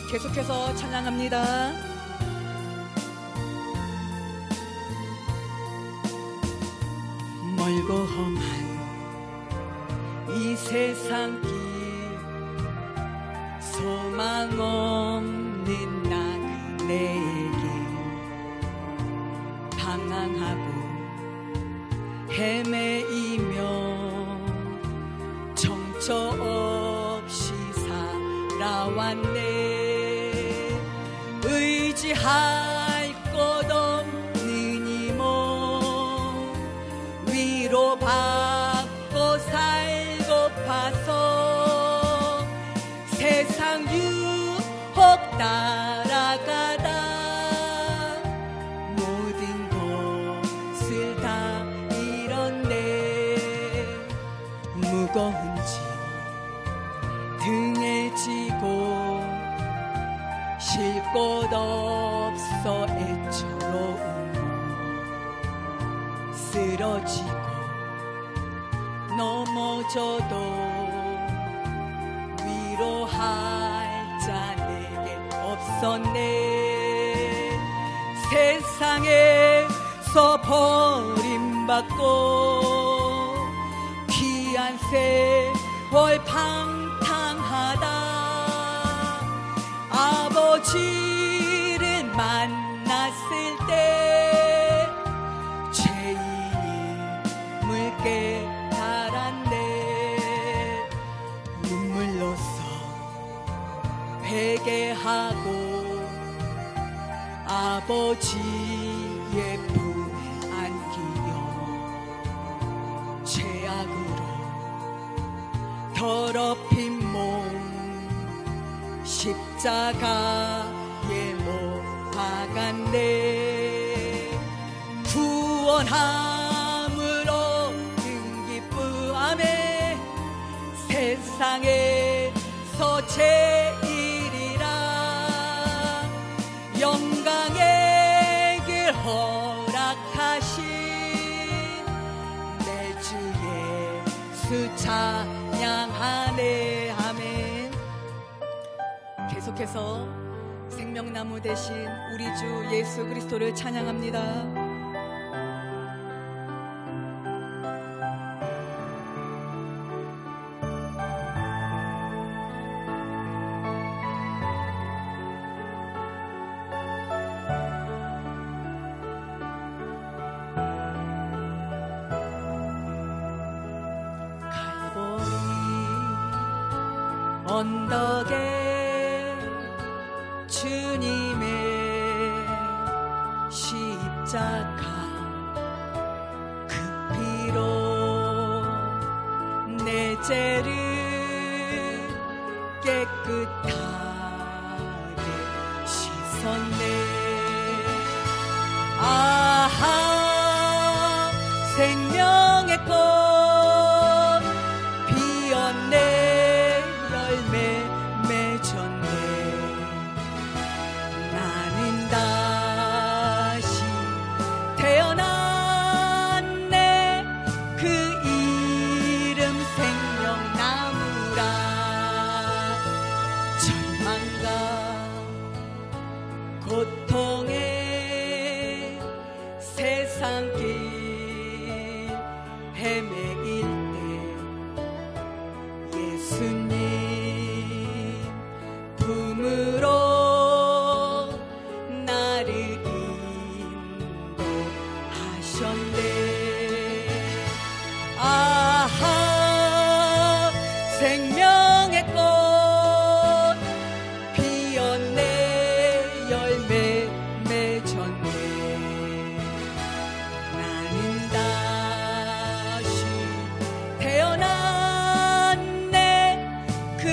계속해서 찬양합니다. 멀고 험한 이 세상 길 소망 없는 나그네에게 방황하고 헤매이며 정처 없이 살아왔네. 의지할 것 없는 이 몸 위로받고 살고파서 세상 유혹 따라가다 모든 것을 다 잃었네. 무거운 짐 등에 지고 쉴 곳 없어 애처로운 몸 쓰러지고 넘어져도 위로할 자 내게 없었네. 세상에서 버림받고 귀한 세월 방탕하다 아버지를 만났을 때 죄인임을 깨달았네. 눈물로써 회개하고 아버지의 품에 안기며 죄악으로 더럽힌 몸 십자가에 못 박았네. 구원함을 얻은 기쁨에 세상에서 제일이라 영광의 길 허락하신 내 주 예수 찬양하네. 아멘. 계속해서 생명나무 대신 우리 주 예수 그리스도를 찬양합니다. 언덕에 주님의 십자가 그 피로 내 죄를 깨끗하게 씻었네. 아하 생명의 꽃 피었네. 맺었네. 나는 다시 태어났네. 그 이름 생명나무라. 절망과 고통의 세상 길 헤매일 때 예수님 품으로 나를 인도하셨네. 아하 생명의 꽃 피었네. 열매 맺었네. 나는 다시 태어났네. 그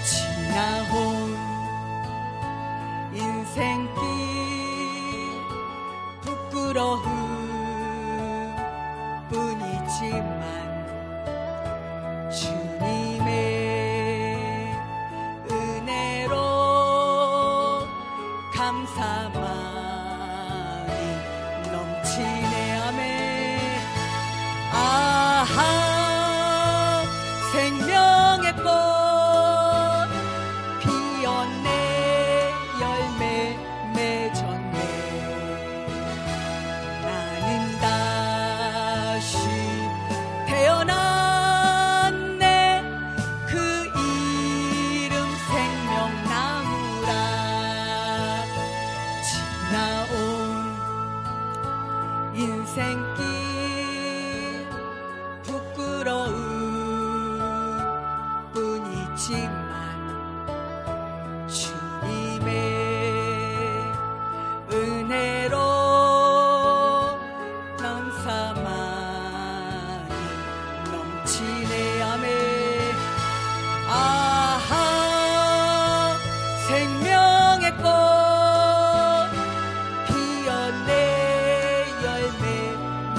지나온 인생길 부끄러움 뿐이지만 주님의 은혜로 감사 마음이 넘치네. 아멘. 아하 없지만 주님의 은혜로 넘사만이 넘치네. 아멘. 아하, 생명의 꽃 피었네. 열매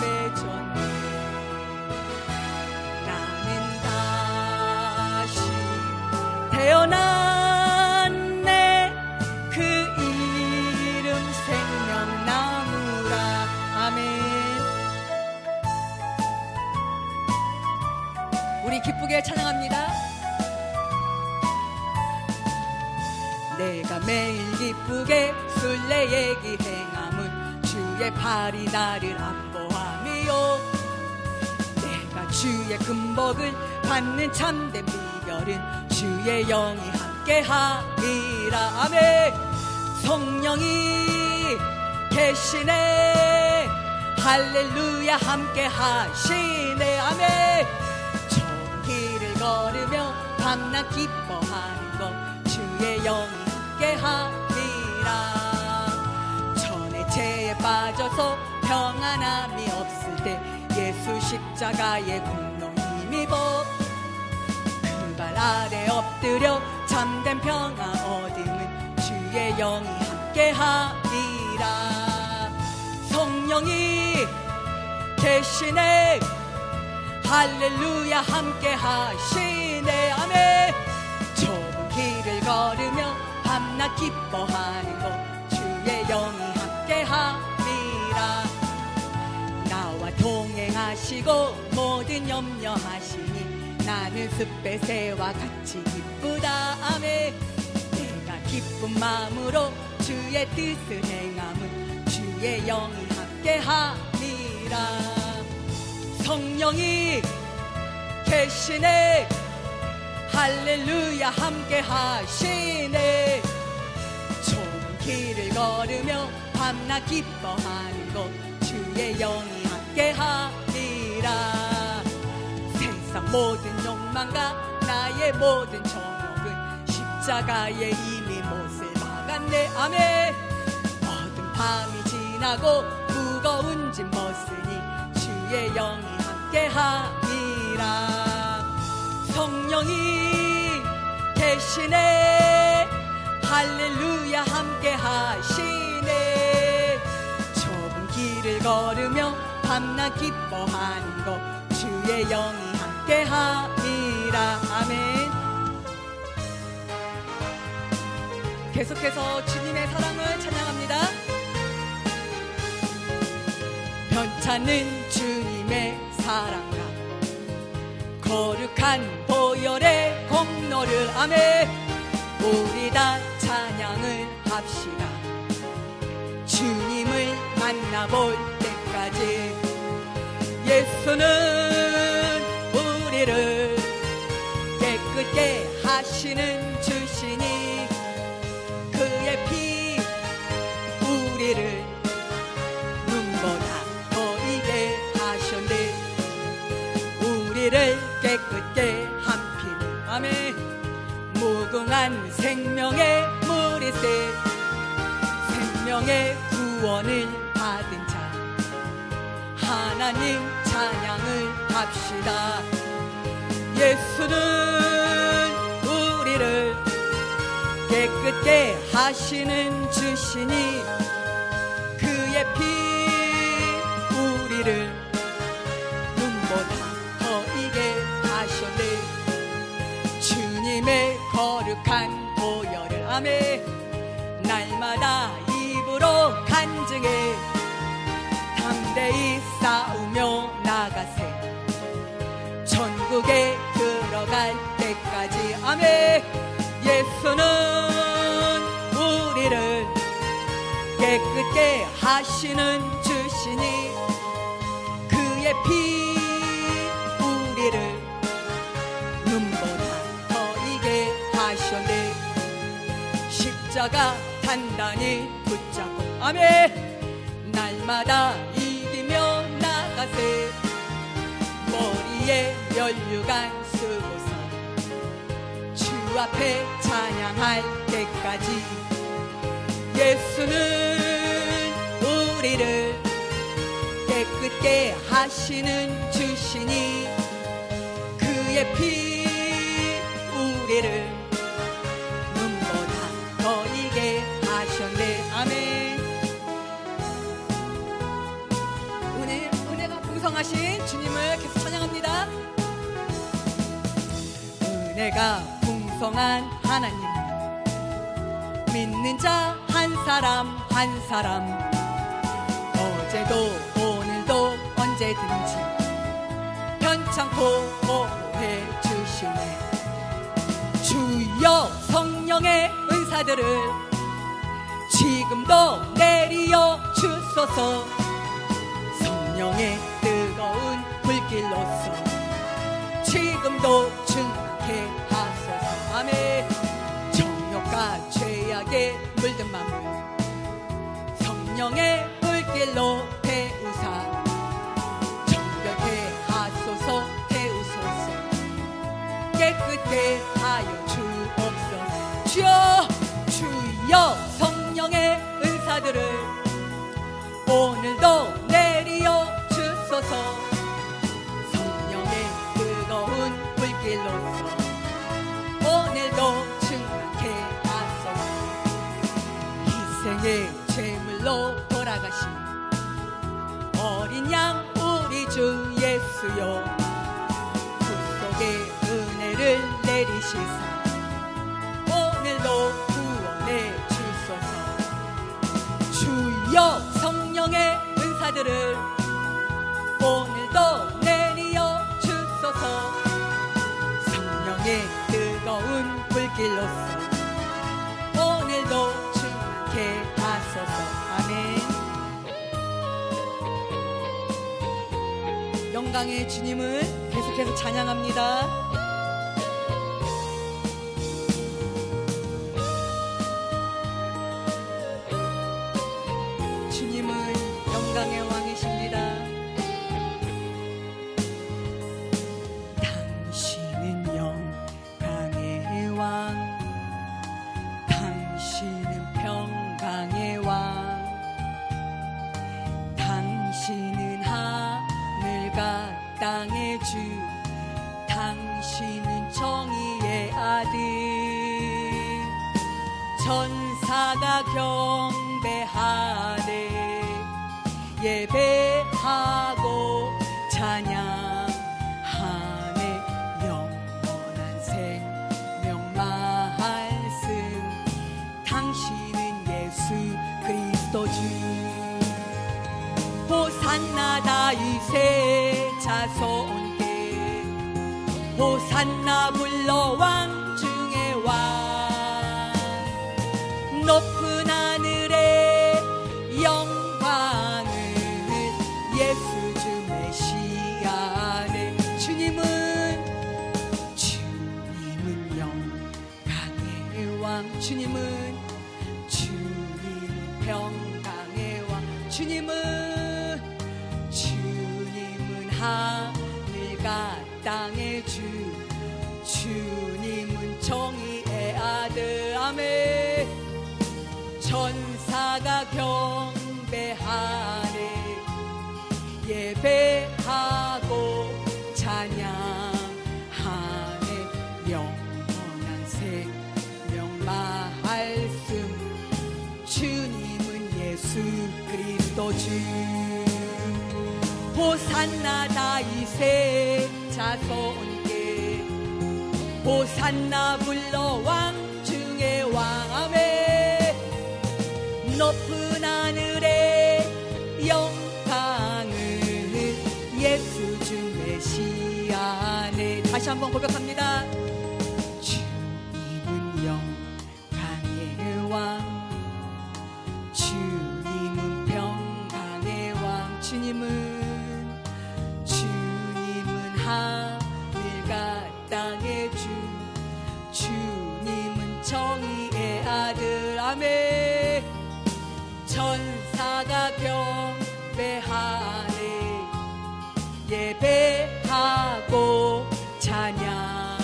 맺었네. 나는 다시 태어났네. 그 이름 생명나무라. 아멘. 우리 기쁘게 찬양합니다. 내가 매일 기쁘게 술래얘기 행함은 주의 팔이 나를 안보함이요. 내가 주의 금복을 받는 참된 비결은 주의 영이 함께함이라. 아멘. 성령이 계시네. 할렐루야 함께하시네. 아멘. 좋은 길을 걸으며 밤낮 기뻐하는 것 주의 영이 함께함이라. 전에 죄에 빠져서 평안함이 없을 때 예수 십자가의 공로 힘입어 그 발 아래 엎드려 참된 평화 얻음은 주의 영이 함께함이라. 성령이 계시네. 할렐루야 함께하시네. 아멘. 좁은 길을 걸으며 밤낮 기뻐하는 것 주의 영이 함께함이라. 나와 동행하시고 모든 염려하시니 나는 숲의 새와 같이 기쁘다. 아멘. 내가 기쁜 마음으로 주의 뜻을 행함은 주의 영이 함께함이라. 성령이 계시네. 할렐루야 함께하시네. 좁은 길을 걸으며 밤낮 기뻐하는 것 주의 영이 함께하리라. 세상 모든 욕망과 나의 모든 정욕은 십자가에 이미 못을 박았네. 아멘. 어두운 밤이 지나고 무거운 짐 벗으니 주의 영이 함께하리라. 성령이 계시네. 할렐루야 함께하시네. 좁은 길을 걸으며 밤낮 기뻐하는 것 주의 영이 함께하리라. 아멘. 계속해서 주님의 사랑을 찬양합니다. 변찮은 주님의 사랑과 거룩한 보혈의 공로를. 아멘. 우리 다 찬양을 합시다. 주님을 만나볼 때까지. 예수는 우리를 깨끗게 하시는 주시니 그의 피 우리를 눈보다 더 이게 하셨네. 우리를 깨끗게 한 피는. 아멘. 무궁한 생명의 물이세. 생명의 구원을 받은 자 하나님 찬양을 합시다. 예수는 우리를 깨끗게 하시는 주시니 그의 피 우리를 눈보다 더 이게 하셨네. 주님의 거룩한 보혈을. 아멘. 날마다 입으로 간증해 담대히 싸우며 나가세. 천국에 들어갈 때까지. 아멘. 예수는 우리를 깨끗게 하시는 주시니 그의 피 우리를 눈보다 더 이게 하셨네. 십자가 단단히 붙잡고. 아멘. 날마다 이기며 나가세. 머리에 면류관 쓰고서 앞에 찬양할 때까지 예수는 우리를 깨끗게 하시는 주시니 그의 피 우리를 눈보다 더 이게 하셨네. 아멘. 은혜가 풍성하신 주님을 계속 찬양합니다. 은혜가 풍성한 하나님, 믿는 자 한 사람 한 사람, 어제도 오늘도 언제든지 편찮고 보호해 주시네. 주여 성령의 은사들을 지금도 내리어 주소서. 성령의 뜨거운 불길로서 지금도 충만케 하소서. 아멘. 정욕과 죄악에 물든 마음을 성령의 불길로 태우사 정결케 하소서. 태우소서. 깨끗게 하여 주옵소서. 주여 성령의 은사들을 오늘도 내리어 주소서. 성령의 뜨거운 불길로서 오늘도 충만케 하소서. 희생의 제물로 돌아가신 어린 양 우리 주 예수여, 구속의 은혜를 내리시사 오늘도 구원해 주소서. 주여 성령의 은사들을 오늘도 내리어 주소서. 성령의 뜨거운 불길로서 오늘도 충만케 하소서. 아멘. 영광의 주님을 계속해서 찬양합니다. 주님은 영광의 왕이십니다. 당신은 영광의 왕, 당신은 평강의 왕, 당신은 하늘과 땅의 주, 당신은 정의의 아들. 천사가 경배하네, 예배하고 찬양하네. 영원한 생명 말씀, 당신은 예수 그리스도 주. 호산나 다윗의 자손께 호산나 불러 왕 중의 왕. 높은 하늘의 영광을 예수 주 메시아네. 주님은 영광의 왕, 주님은 평강의 왕, 주님은 하늘과 땅의 주, 주님은 정의의 아들. 아멘. 천사가 경배하네, 예배하고 찬양하네. 영원한 생명 말씀, 주님은 예수 그리스도 주. 호산나 다윗의 자손께 호산나 불러 왕 중의 왕. 아멘. 높은 하늘의 영광을 예수 주 메시아네. 다시 한번 고백합니다. 주님은 영광의 왕, 주님은 평강의 왕, 주님은 하늘과 땅의 주, 주님은 정의의 아들. 아멘. 천사가 경배하네, 예배하고 찬양하네.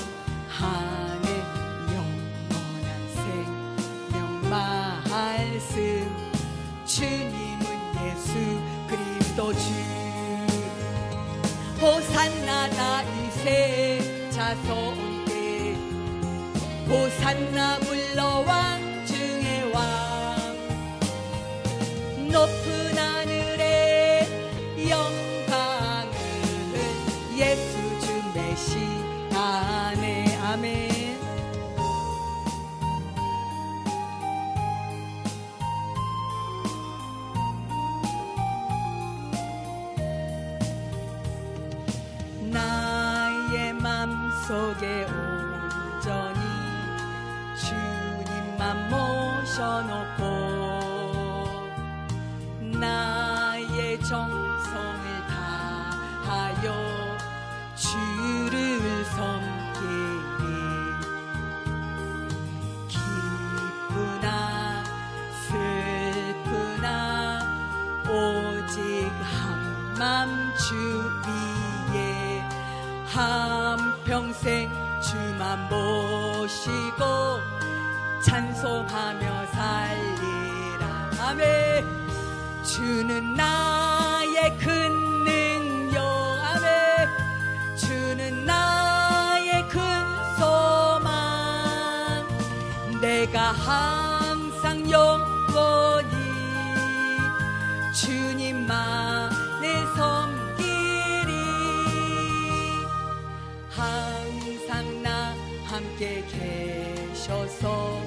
다윗의 자손께 호산나 불러 왕 중의 왕. 높은 하늘의 영광은 예수 주 메시아네. 아멘. 나의 맘속에 온전히 주님만 모셔놓고 나의 정성을 다하여 주를 섬기리. 기쁘나 슬프나 오직 한맘 주 위에 한평생 주만 모시고 찬송하며 살리라. 아멘. 주는 나의 큰 능력. 아멘. 주는 나의 큰 소망. 내가 항상 영원히 주님만을 섬기리. 항상 나 함께 계셔서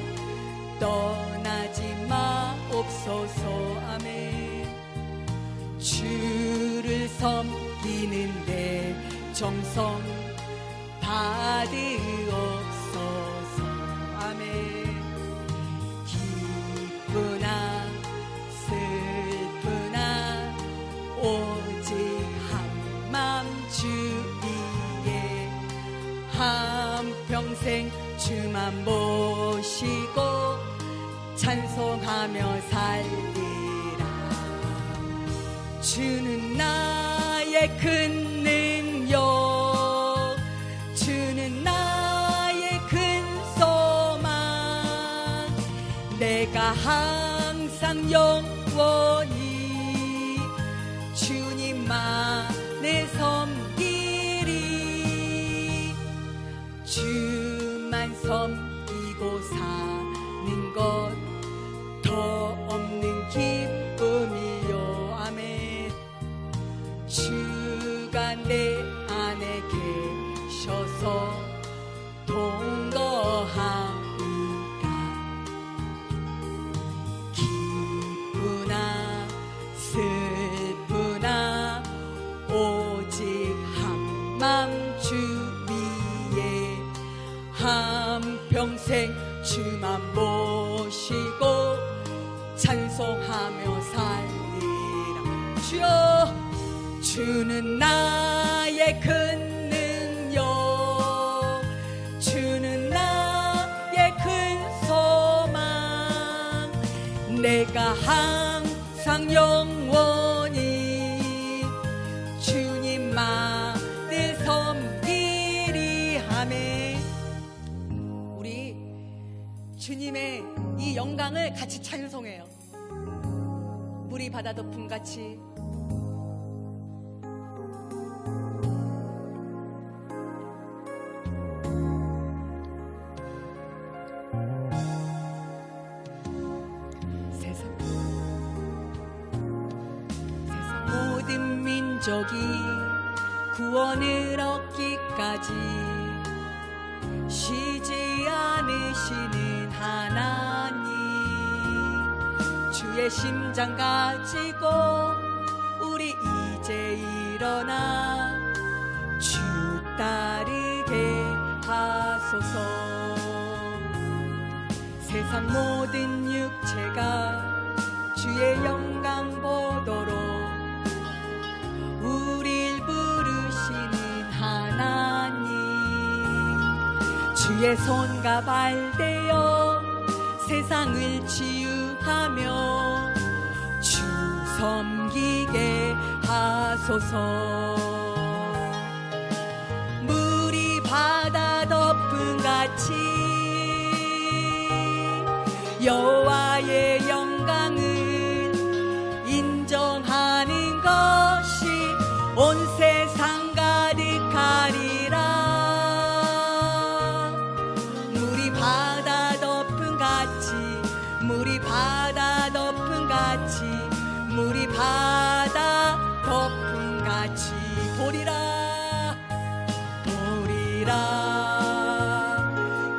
떠나지 마옵소서. 아멘. 주를 섬기는데 정성 받으옵소서. 아멘. 기쁘나 슬프나 오직 한맘 주 위에 한평생 주만 모시고 찬송하며 살리라. 주는 나의 큰 능력. 주는 나의 큰 소망. 내가 항상 영원히 주님만을 섬기리. 주만 섬기고 사는 것 더 없는 기쁨이요. 아멘. 주가 내 안에 계셔서 동거하니까 기쁘나 슬프나 오직 한맘 주 위에 한평생 주만 모시고 찬송하며 살리라. 주여. 주는 나의 큰 능력. 주는 나의 큰 소망. 내가 항상 영원히 주님만을 섬기리. 아멘. 우리 주님의 이 영광을 같이 찬송해요. 물이 바다 덮음같이 세상 모든 민족이 구원을 얻기까지 쉬지 않으시는 하나님. 주의 심장 가지고 우리 이제 일어나 주 따르게 하소서. 세상 모든 육체가 주의 영광 보도록 우릴 부르시는 하나님. 주의 손과 발 되어 세상을 치유하며 주 섬기게 하소서. 물이 바다 덮음같이 여호와의 영광을 인정하는 것이 온 세상 가득하리라.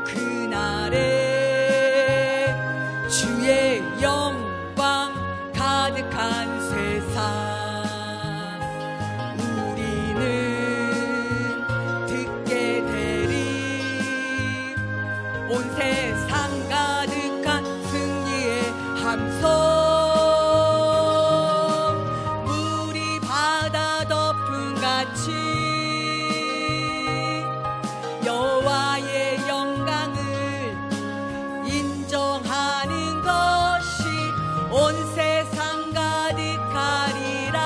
그날에 주의 영광 가득한 세상 우리는 듣게 되리 온 세상 가득한 승리의 함성 물이 바다 덮음 같이 여호와의 영광을 인정하는 것이 온 세상 가득하리라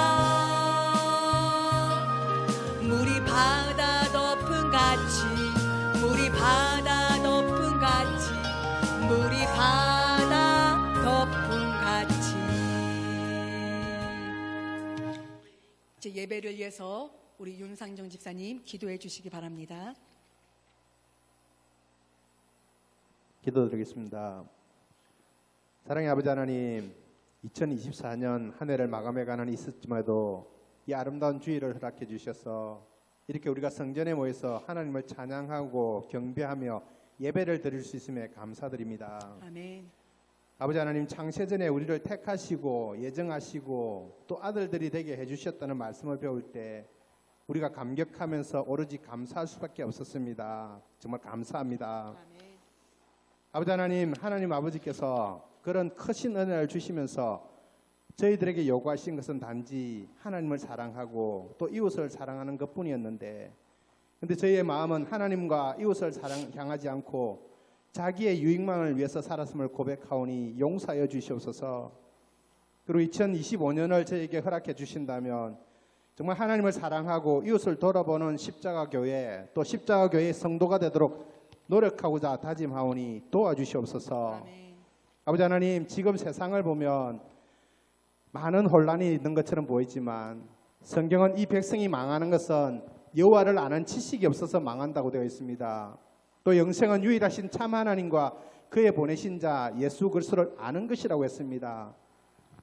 물이 바다 덮음 같이 물이 바다 덮음 같이 물이 바다 덮음 같이 이제 예배를 위해서 우리 윤상정 집사님 기도해 주시기 바랍니다. 기도드리겠습니다. 사랑의 아버지 하나님, 2024년 한 해를 마감해가는 있었지만도 이 아름다운 주일을 허락해 주셔서 이렇게 우리가 성전에 모여서 하나님을 찬양하고 경배하며 예배를 드릴 수 있음에 감사드립니다. 아멘. 아버지 하나님, 창세전에 우리를 택하시고 예정하시고 또 아들들이 되게 해주셨다는 말씀을 배울 때 우리가 감격하면서 오로지 감사할 수밖에 없었습니다. 정말 감사합니다. 아멘. 아버지 하나님, 하나님 아버지께서 그런 크신 은혜를 주시면서 저희들에게 요구하신 것은 단지 하나님을 사랑하고 또 이웃을 사랑하는 것뿐이었는데, 근데 저희의 마음은 하나님과 이웃을 향하지 않고 자기의 유익만을 위해서 살았음을 고백하오니 용서하여 주시옵소서. 그리고 2025년을 저에게 허락해 주신다면 정말 하나님을 사랑하고 이웃을 돌아보는 십자가교회, 또 십자가교회의 성도가 되도록 노력하고자 다짐하오니 도와주시옵소서. 아멘. 아버지 하나님, 지금 세상을 보면 많은 혼란이 있는 것처럼 보이지만 성경은 이 백성이 망하는 것은 여호와를 아는 지식이 없어서 망한다고 되어 있습니다. 또 영생은 유일하신 참 하나님과 그의 보내신 자 예수 그리스도를 아는 것이라고 했습니다.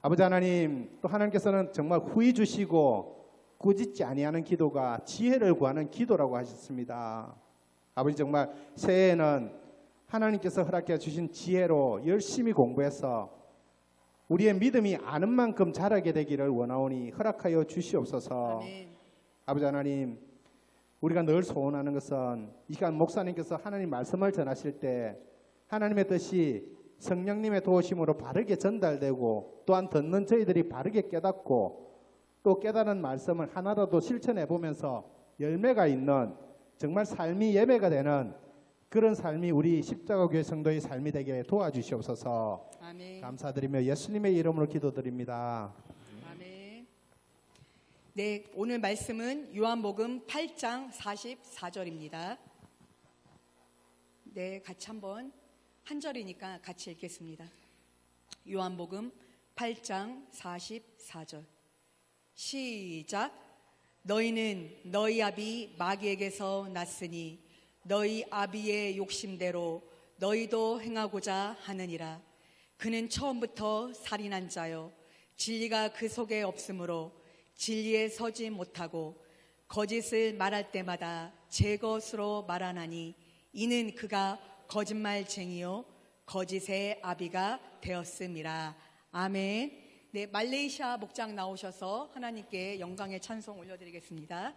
아버지 하나님, 또 하나님께서는 정말 후히 주시고 꾸짖지 아니하는 기도가 지혜를 구하는 기도라고 하셨습니다. 아버지, 정말 새해에는 하나님께서 허락해 주신 지혜로 열심히 공부해서 우리의 믿음이 아는 만큼 자라게 되기를 원하오니 허락하여 주시옵소서. 아멘. 아버지 하나님, 우리가 늘 소원하는 것은 이 시간 목사님께서 하나님 말씀을 전하실 때 하나님의 뜻이 성령님의 도우심으로 바르게 전달되고 또한 듣는 저희들이 바르게 깨닫고 또 깨달은 말씀을 하나라도 실천해 보면서 열매가 있는 정말 삶이 예배가 되는 그런 삶이 우리 십자가교회 성도의 삶이 되게 도와주시옵소서. 아멘. 감사드리며 예수님의 이름으로 기도드립니다. 아멘. 네, 오늘 말씀은 요한복음 8장 44절입니다. 네, 같이 한번 한 절이니까 같이 읽겠습니다. 요한복음 8장 44절. 시작. 너희는 너희 아비 마귀에게서 났으니 너희 아비의 욕심대로 너희도 행하고자 하느니라. 그는 처음부터 살인한 자요 진리가 그 속에 없으므로 진리에 서지 못하고 거짓을 말할 때마다 제 것으로 말하나니 이는 그가 거짓말쟁이요 거짓의 아비가 되었음이라. 아멘. 네, 말레이시아 목장 나오셔서 하나님께 영광의 찬송 올려드리겠습니다.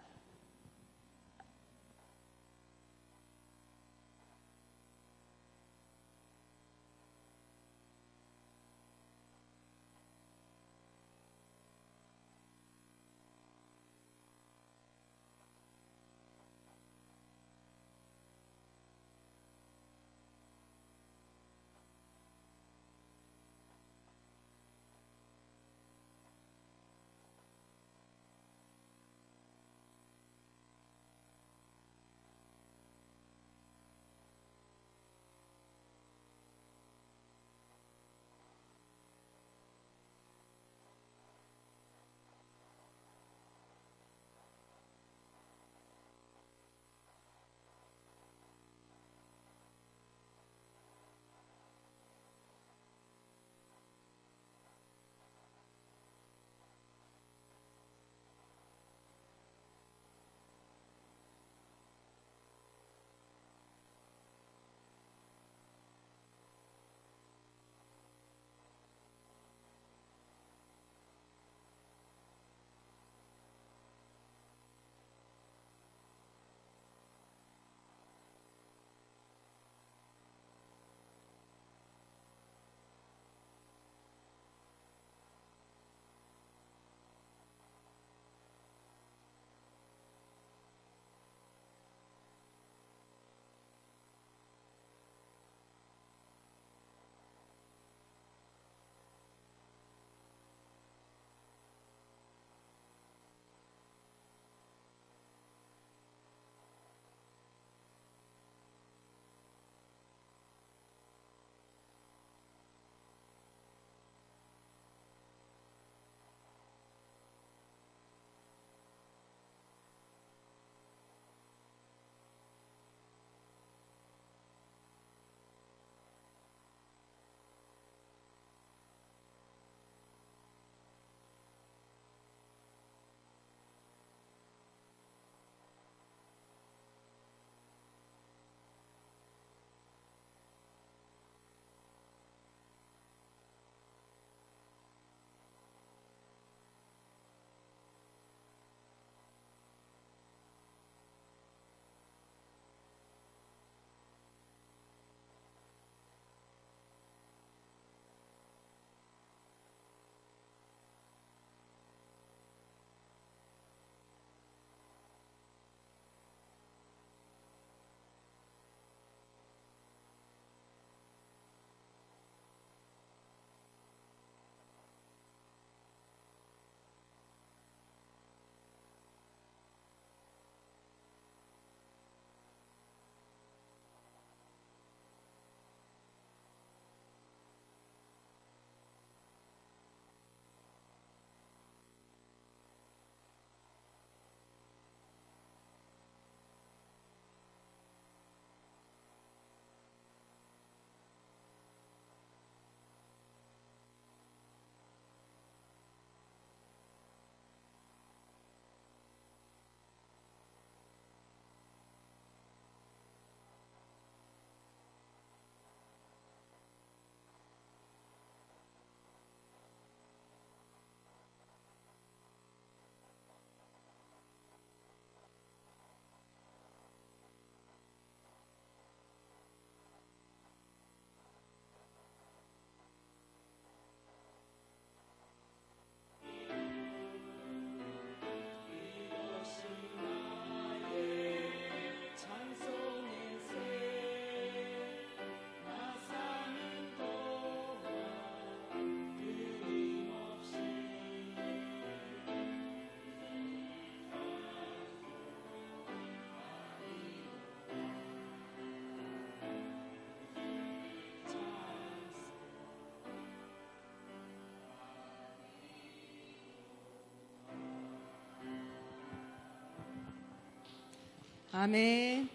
아멘.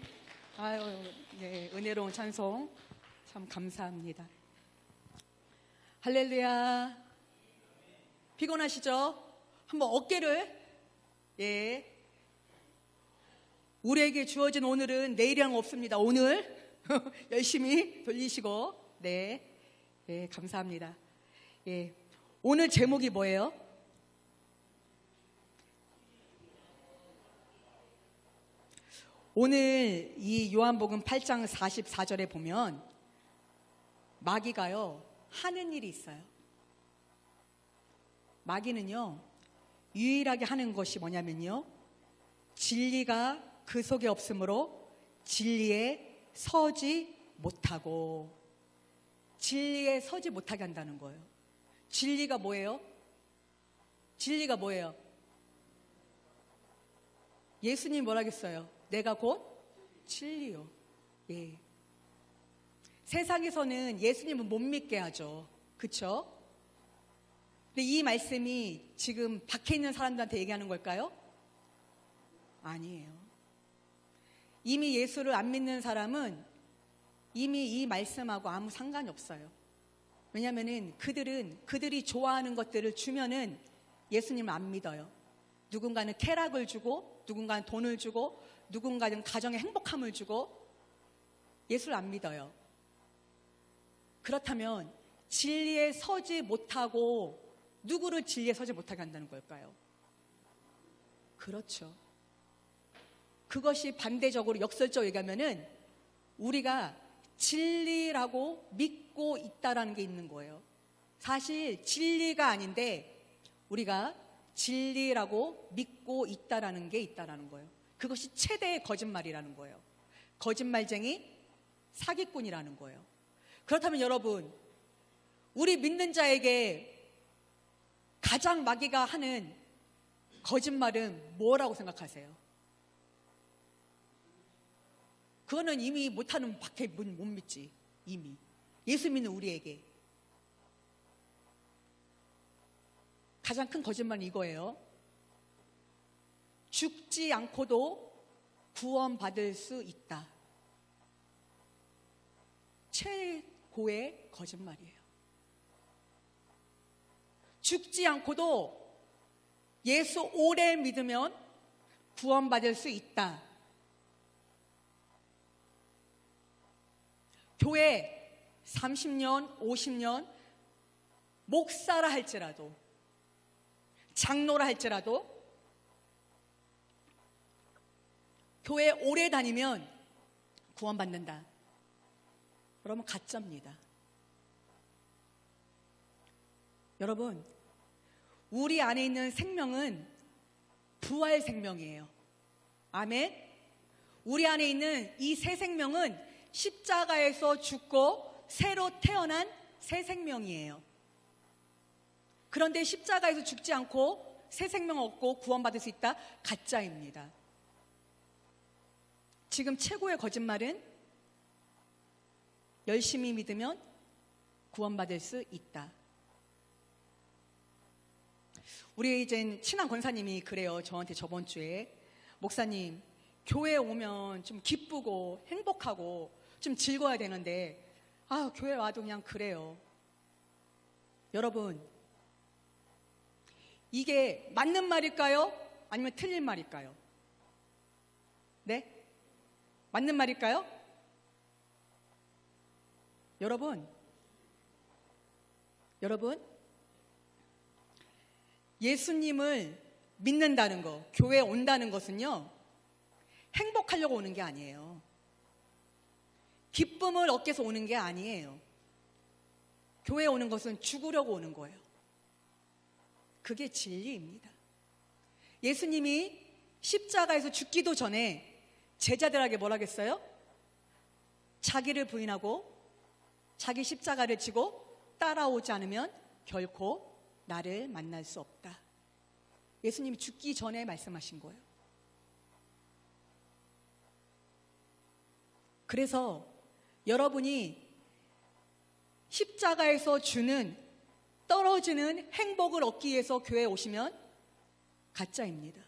아유, 네, 은혜로운 찬송 참 감사합니다. 할렐루야. 피곤하시죠? 한번 어깨를, 예. 우리에게 주어진 오늘은 내일이랑 없습니다. 오늘 열심히 돌리시고, 네, 예, 감사합니다. 예, 오늘 제목이 뭐예요? 오늘 이 요한복음 8장 44절에 보면 마귀가요 하는 일이 있어요. 마귀는요 유일하게 하는 것이 뭐냐면요, 진리가 그 속에 없으므로 진리에 서지 못하고, 진리에 서지 못하게 한다는 거예요. 진리가 뭐예요? 진리가 뭐예요? 예수님 뭐라 했어요? 내가 곧 진리요. 예. 세상에서는 예수님을 못 믿게 하죠. 그렇죠? 근데 이 말씀이 지금 밖에 있는 사람들한테 얘기하는 걸까요? 아니에요. 이미 예수를 안 믿는 사람은 이미 이 말씀하고 아무 상관이 없어요. 왜냐하면 그들이 좋아하는 것들을 주면은 예수님을 안 믿어요. 누군가는 쾌락을 주고, 누군가는 돈을 주고, 누군가는 가정의 행복함을 주고 예수를 안 믿어요. 그렇다면 진리에 서지 못하고 누구를 진리에 서지 못하게 한다는 걸까요? 그렇죠. 그것이 반대적으로 역설적으로 얘기하면은 우리가 진리라고 믿고 있다라는 게 있는 거예요. 사실 진리가 아닌데 우리가 진리라고 믿고 있다라는 게 있다라는 거예요. 그것이 최대의 거짓말이라는 거예요. 거짓말쟁이, 사기꾼이라는 거예요. 그렇다면 여러분, 우리 믿는 자에게 가장 마귀가 하는 거짓말은 뭐라고 생각하세요? 그거는 이미 못하는 밖에 못 믿지. 이미 예수 믿는 우리에게 가장 큰 거짓말은 이거예요. 죽지 않고도 구원받을 수 있다. 최고의 거짓말이에요. 죽지 않고도 예수 오래 믿으면 구원받을 수 있다. 교회 30년, 50년 목사라 할지라도, 장로라 할지라도 교회 오래 다니면 구원받는다. 여러분, 가짜입니다. 여러분, 우리 안에 있는 생명은 부활 생명이에요. 아멘. 우리 안에 있는 이 새 생명은 십자가에서 죽고 새로 태어난 새 생명이에요. 그런데 십자가에서 죽지 않고 새 생명 얻고 구원받을 수 있다? 가짜입니다. 지금 최고의 거짓말은 열심히 믿으면 구원받을 수 있다. 우리 이제 친한 권사님이 그래요. 저한테 저번 주에, 목사님, 교회 오면 좀 기쁘고 행복하고 좀 즐거워야 되는데 교회 와도 그냥 그래요. 여러분, 이게 맞는 말일까요? 아니면 틀린 말일까요? 네? 맞는 말일까요? 여러분, 예수님을 믿는다는 거, 교회에 온다는 것은요, 행복하려고 오는 게 아니에요. 기쁨을 얻기 위해서 오는 게 아니에요. 교회에 오는 것은 죽으려고 오는 거예요. 그게 진리입니다. 예수님이 십자가에서 죽기도 전에 제자들에게 뭐라 했어요? 자기를 부인하고 자기 십자가를 지고 따라오지 않으면 결코 나를 만날 수 없다. 예수님이 죽기 전에 말씀하신 거예요. 그래서 여러분이 십자가에서 주는 떨어지는 행복을 얻기 위해서 교회에 오시면 가짜입니다.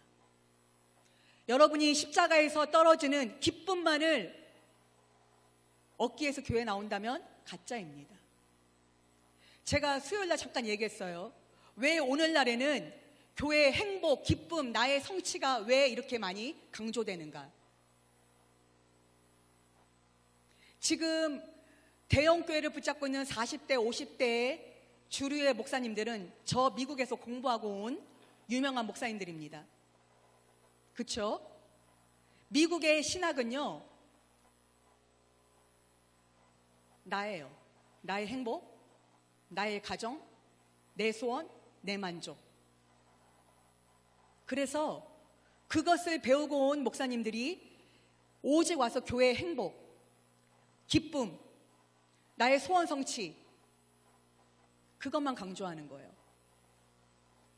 여러분이 십자가에서 떨어지는 기쁨만을 얻기 위해서 교회에 나온다면 가짜입니다. 제가 수요일날 잠깐 얘기했어요. 왜 오늘날에는 교회의 행복, 기쁨, 나의 성취가 왜 이렇게 많이 강조되는가? 지금 대형 교회를 붙잡고 있는 40대, 50대의 주류의 목사님들은 저 미국에서 공부하고 온 유명한 목사님들입니다. 그렇죠? 미국의 신학은요, 나예요. 나의 행복, 나의 가정, 내 소원, 내 만족. 그래서 그것을 배우고 온 목사님들이 오직 와서 교회의 행복, 기쁨, 나의 소원 성취, 그것만 강조하는 거예요.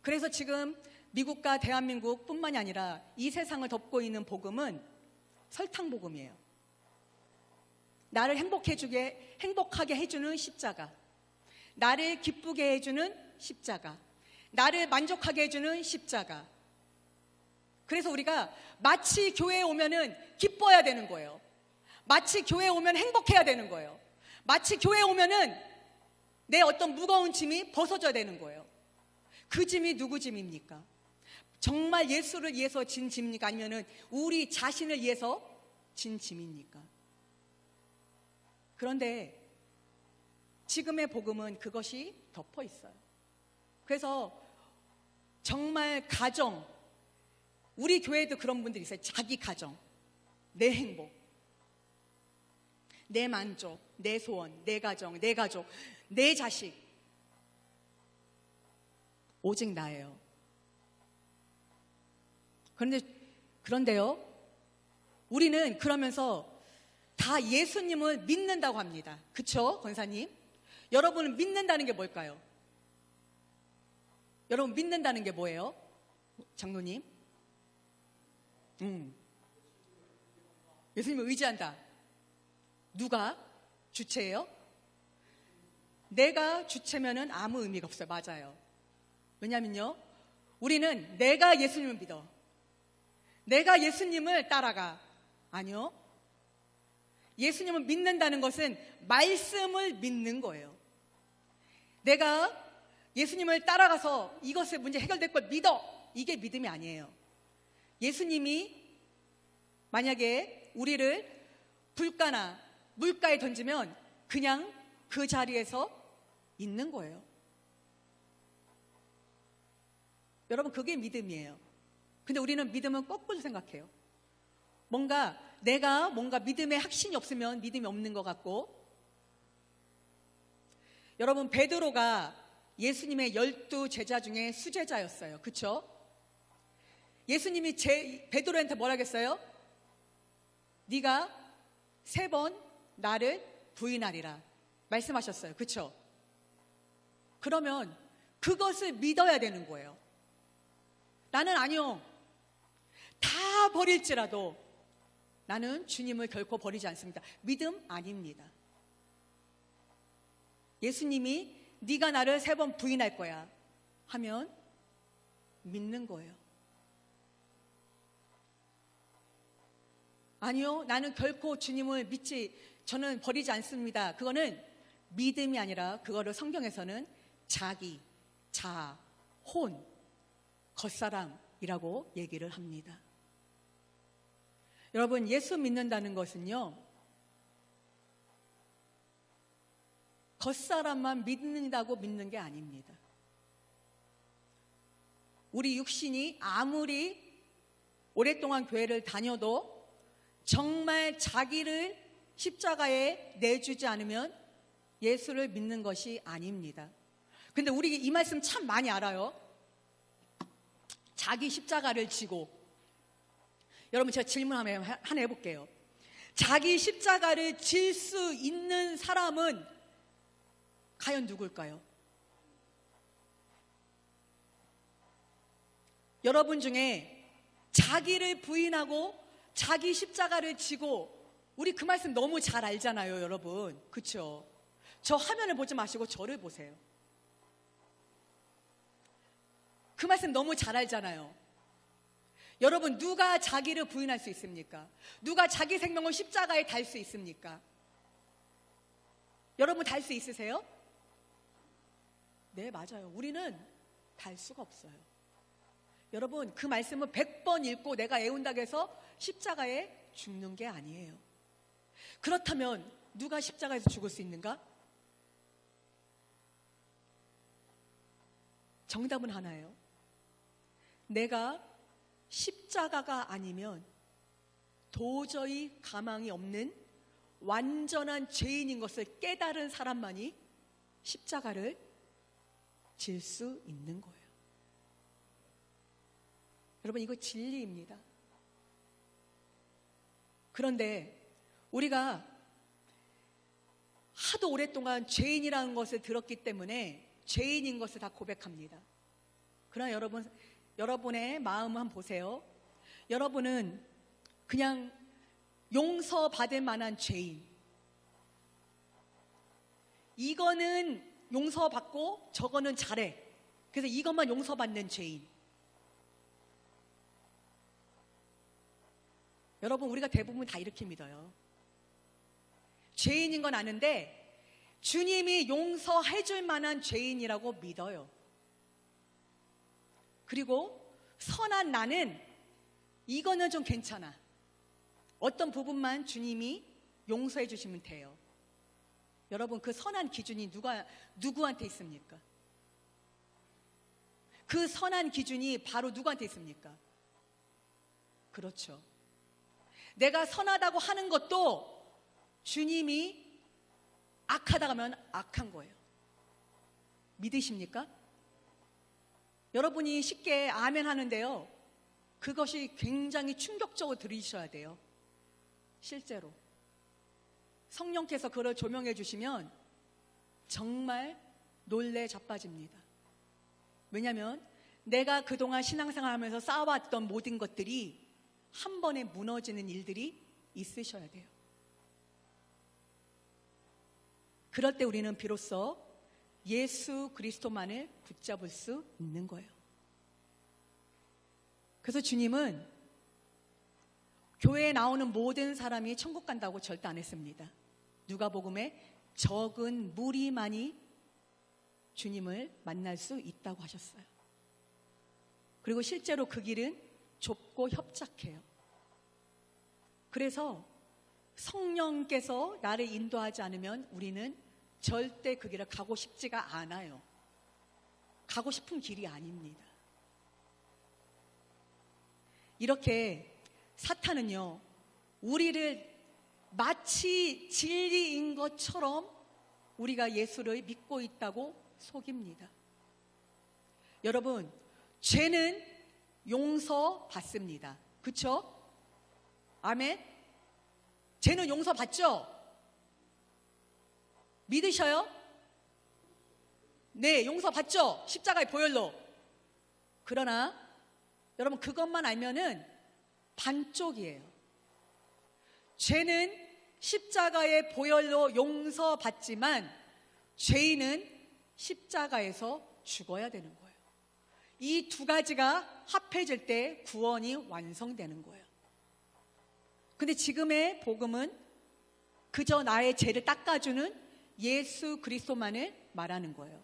그래서 지금 미국과 대한민국 뿐만이 아니라 이 세상을 덮고 있는 복음은 설탕복음이에요. 나를 행복하게 해주는 십자가, 나를 기쁘게 해주는 십자가, 나를 만족하게 해주는 십자가. 그래서 우리가 마치 교회에 오면은 기뻐야 되는 거예요. 마치 교회에 오면 행복해야 되는 거예요. 마치 교회에 오면은 내 어떤 무거운 짐이 벗어져야 되는 거예요. 그 짐이 누구 짐입니까? 정말 예수를 위해서 진 짐입니까? 아니면은 우리 자신을 위해서 진 짐입니까? 그런데 지금의 복음은 그것이 덮어 있어요. 그래서 정말 가정, 우리 교회도 그런 분들이 있어요. 자기 가정, 내 행복, 내 만족, 내 소원, 내 가정, 내 자식, 오직 나예요. 그런데요, 우리는 그러면서 다 예수님을 믿는다고 합니다. 그쵸, 권사님? 여러분은 믿는다는 게 뭘까요? 여러분 믿는다는 게 뭐예요? 장로님? 예수님을 의지한다. 누가 주체예요? 내가 주체면은 아무 의미가 없어요. 맞아요. 왜냐면요, 우리는 내가 예수님을 믿어, 내가 예수님을 따라가. 아니요, 예수님을 믿는다는 것은 말씀을 믿는 거예요. 내가 예수님을 따라가서 이것의 문제 해결될 걸 믿어, 이게 믿음이 아니에요. 예수님이 만약에 우리를 불가나 물가에 던지면 그냥 그 자리에서 있는 거예요. 여러분, 그게 믿음이에요. 근데 우리는 믿음은 거꾸로 생각해요. 내가 뭔가 믿음의 확신이 없으면 믿음이 없는 것 같고. 여러분, 베드로가 예수님의 12 제자 중에 수제자였어요. 그렇죠? 예수님이 베드로한테 뭐라 했어요? 네가 3번 나를 부인하리라 말씀하셨어요. 그렇죠? 그러면 그것을 믿어야 되는 거예요. 나는 아니요, 다 버릴지라도 나는 주님을 결코 버리지 않습니다. 믿음 아닙니다. 예수님이 네가 나를 3번 부인할 거야 하면 믿는 거예요. 아니요, 나는 결코 주님을 저는 버리지 않습니다. 그거는 믿음이 아니라 그거를 성경에서는 자기, 자아, 혼, 겉사람이라고 얘기를 합니다. 여러분, 예수 믿는다는 것은요, 겉사람만 믿는다고 믿는 게 아닙니다. 우리 육신이 아무리 오랫동안 교회를 다녀도 정말 자기를 십자가에 내주지 않으면 예수를 믿는 것이 아닙니다. 근데 우리 이 말씀 참 많이 알아요. 자기 십자가를 지고. 여러분, 제가 질문 하나 해볼게요. 자기 십자가를 질 수 있는 사람은 과연 누굴까요? 여러분 중에 자기를 부인하고 자기 십자가를 지고, 우리 그 말씀 너무 잘 알잖아요, 여러분. 그렇죠? 저 화면을 보지 마시고 저를 보세요. 그 말씀 너무 잘 알잖아요. 여러분, 누가 자기를 부인할 수 있습니까? 누가 자기 생명을 십자가에 달 수 있습니까? 여러분, 달 수 있으세요? 네, 맞아요. 우리는 달 수가 없어요. 여러분, 그 말씀을 100번 읽고 내가 애운다고 해서 십자가에 죽는 게 아니에요. 그렇다면 누가 십자가에서 죽을 수 있는가? 정답은 하나예요. 내가 십자가가 아니면 도저히 가망이 없는 완전한 죄인인 것을 깨달은 사람만이 십자가를 질 수 있는 거예요. 여러분, 이거 진리입니다. 그런데 우리가 하도 오랫동안 죄인이라는 것을 들었기 때문에 죄인인 것을 다 고백합니다. 그러나 여러분의 마음을 한번 보세요. 여러분은 그냥 용서받을 만한 죄인, 이거는 용서받고 저거는 잘해, 그래서 이것만 용서받는 죄인. 여러분, 우리가 대부분 다 이렇게 믿어요. 죄인인 건 아는데 주님이 용서해 줄 만한 죄인이라고 믿어요. 그리고 선한 나는 이거는 좀 괜찮아, 어떤 부분만 주님이 용서해 주시면 돼요. 여러분, 그 선한 기준이 누구한테 있습니까? 그 선한 기준이 바로 누구한테 있습니까? 그렇죠. 내가 선하다고 하는 것도 주님이 악하다고 하면 악한 거예요. 믿으십니까? 여러분이 쉽게 아멘 하는데요, 그것이 굉장히 충격적으로 들으셔야 돼요. 실제로 성령께서 그걸 조명해 주시면 정말 놀래 자빠집니다. 왜냐하면 내가 그동안 신앙생활 하면서 쌓아왔던 모든 것들이 한 번에 무너지는 일들이 있으셔야 돼요. 그럴 때 우리는 비로소 예수 그리스도만을 붙잡을 수 있는 거예요. 그래서 주님은 교회에 나오는 모든 사람이 천국 간다고 절대 안 했습니다. 누가복음에 적은 무리만이 주님을 만날 수 있다고 하셨어요. 그리고 실제로 그 길은 좁고 협착해요. 그래서 성령께서 나를 인도하지 않으면 우리는 절대 그 길을 가고 싶지가 않아요. 가고 싶은 길이 아닙니다. 이렇게 사탄은요, 우리를 마치 진리인 것처럼 우리가 예수를 믿고 있다고 속입니다. 여러분, 죄는 용서받습니다. 그렇죠? 아멘? 죄는 용서받죠? 믿으셔요? 네, 용서받죠? 십자가의 보혈로. 그러나 여러분, 그것만 알면은 반쪽이에요. 죄는 십자가의 보혈로 용서받지만 죄인은 십자가에서 죽어야 되는 거예요. 이 두 가지가 합해질 때 구원이 완성되는 거예요. 근데 지금의 복음은 그저 나의 죄를 닦아주는 예수 그리스도만을 말하는 거예요.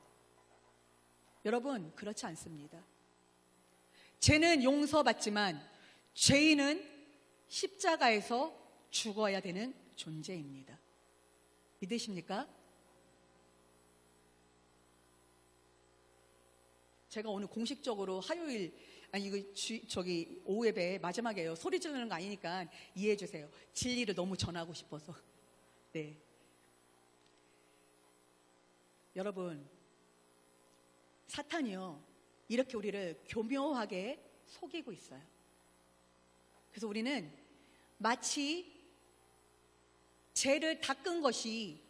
여러분, 그렇지 않습니다. 죄는 용서받지만 죄인은 십자가에서 죽어야 되는 존재입니다. 믿으십니까? 제가 오늘 공식적으로 화요일, 오후 예배 마지막에요. 소리 지르는 거 아니니까 이해해 주세요. 진리를 너무 전하고 싶어서. 네. 여러분, 사탄이요, 이렇게 우리를 교묘하게 속이고 있어요. 그래서 우리는 마치 죄를 닦은 것이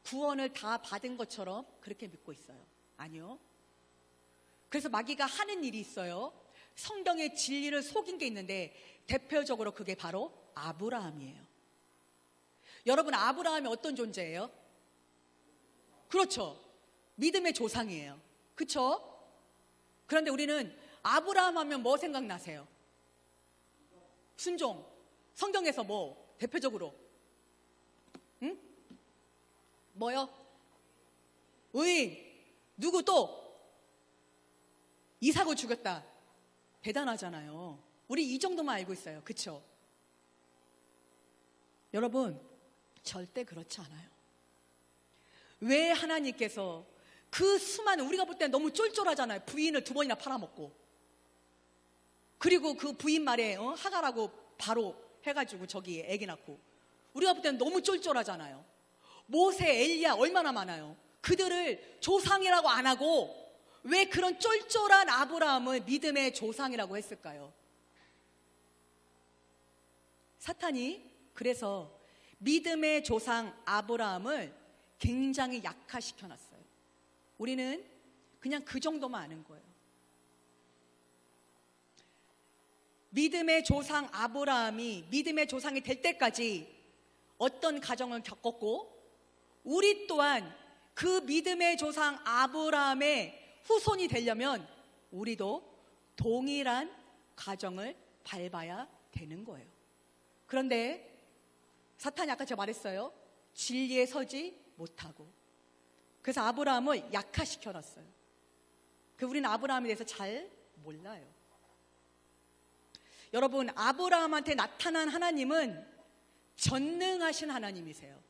구원을 다 받은 것처럼 그렇게 믿고 있어요. 아니요. 그래서 마귀가 하는 일이 있어요. 성경의 진리를 속인 게 있는데 대표적으로 그게 바로 아브라함이에요. 여러분, 아브라함이 어떤 존재예요? 그렇죠. 믿음의 조상이에요. 그렇죠? 그런데 우리는 아브라함 하면 뭐 생각나세요? 순종. 성경에서 뭐 대표적으로 응? 뭐요? 의인. 누구 또? 이삭을 죽였다. 대단하잖아요. 우리 이 정도만 알고 있어요. 그쵸? 여러분, 절대 그렇지 않아요. 왜 하나님께서 그 수많은, 우리가 볼 때는 너무 쫄쫄하잖아요. 부인을 2번이나 팔아먹고, 그리고 그 부인 말에 하가라고 바로 해가지고 저기 애기 낳고, 우리가 볼 때는 너무 쫄쫄하잖아요. 모세, 엘리야 얼마나 많아요. 그들을 조상이라고 안 하고 왜 그런 쫄쫄한 아브라함을 믿음의 조상이라고 했을까요? 사탄이 그래서 믿음의 조상 아브라함을 굉장히 약화시켜놨어요. 우리는 그냥 그 정도만 아는 거예요. 믿음의 조상 아브라함이 믿음의 조상이 될 때까지 어떤 가정을 겪었고, 우리 또한 그 믿음의 조상 아브라함의 후손이 되려면 우리도 동일한 가정을 밟아야 되는 거예요. 그런데 사탄이 아까 제가 말했어요. 진리에 서지 못하고. 그래서 아브라함을 약화시켜놨어요. 우리는 아브라함에 대해서 잘 몰라요. 여러분, 아브라함한테 나타난 하나님은 전능하신 하나님이세요.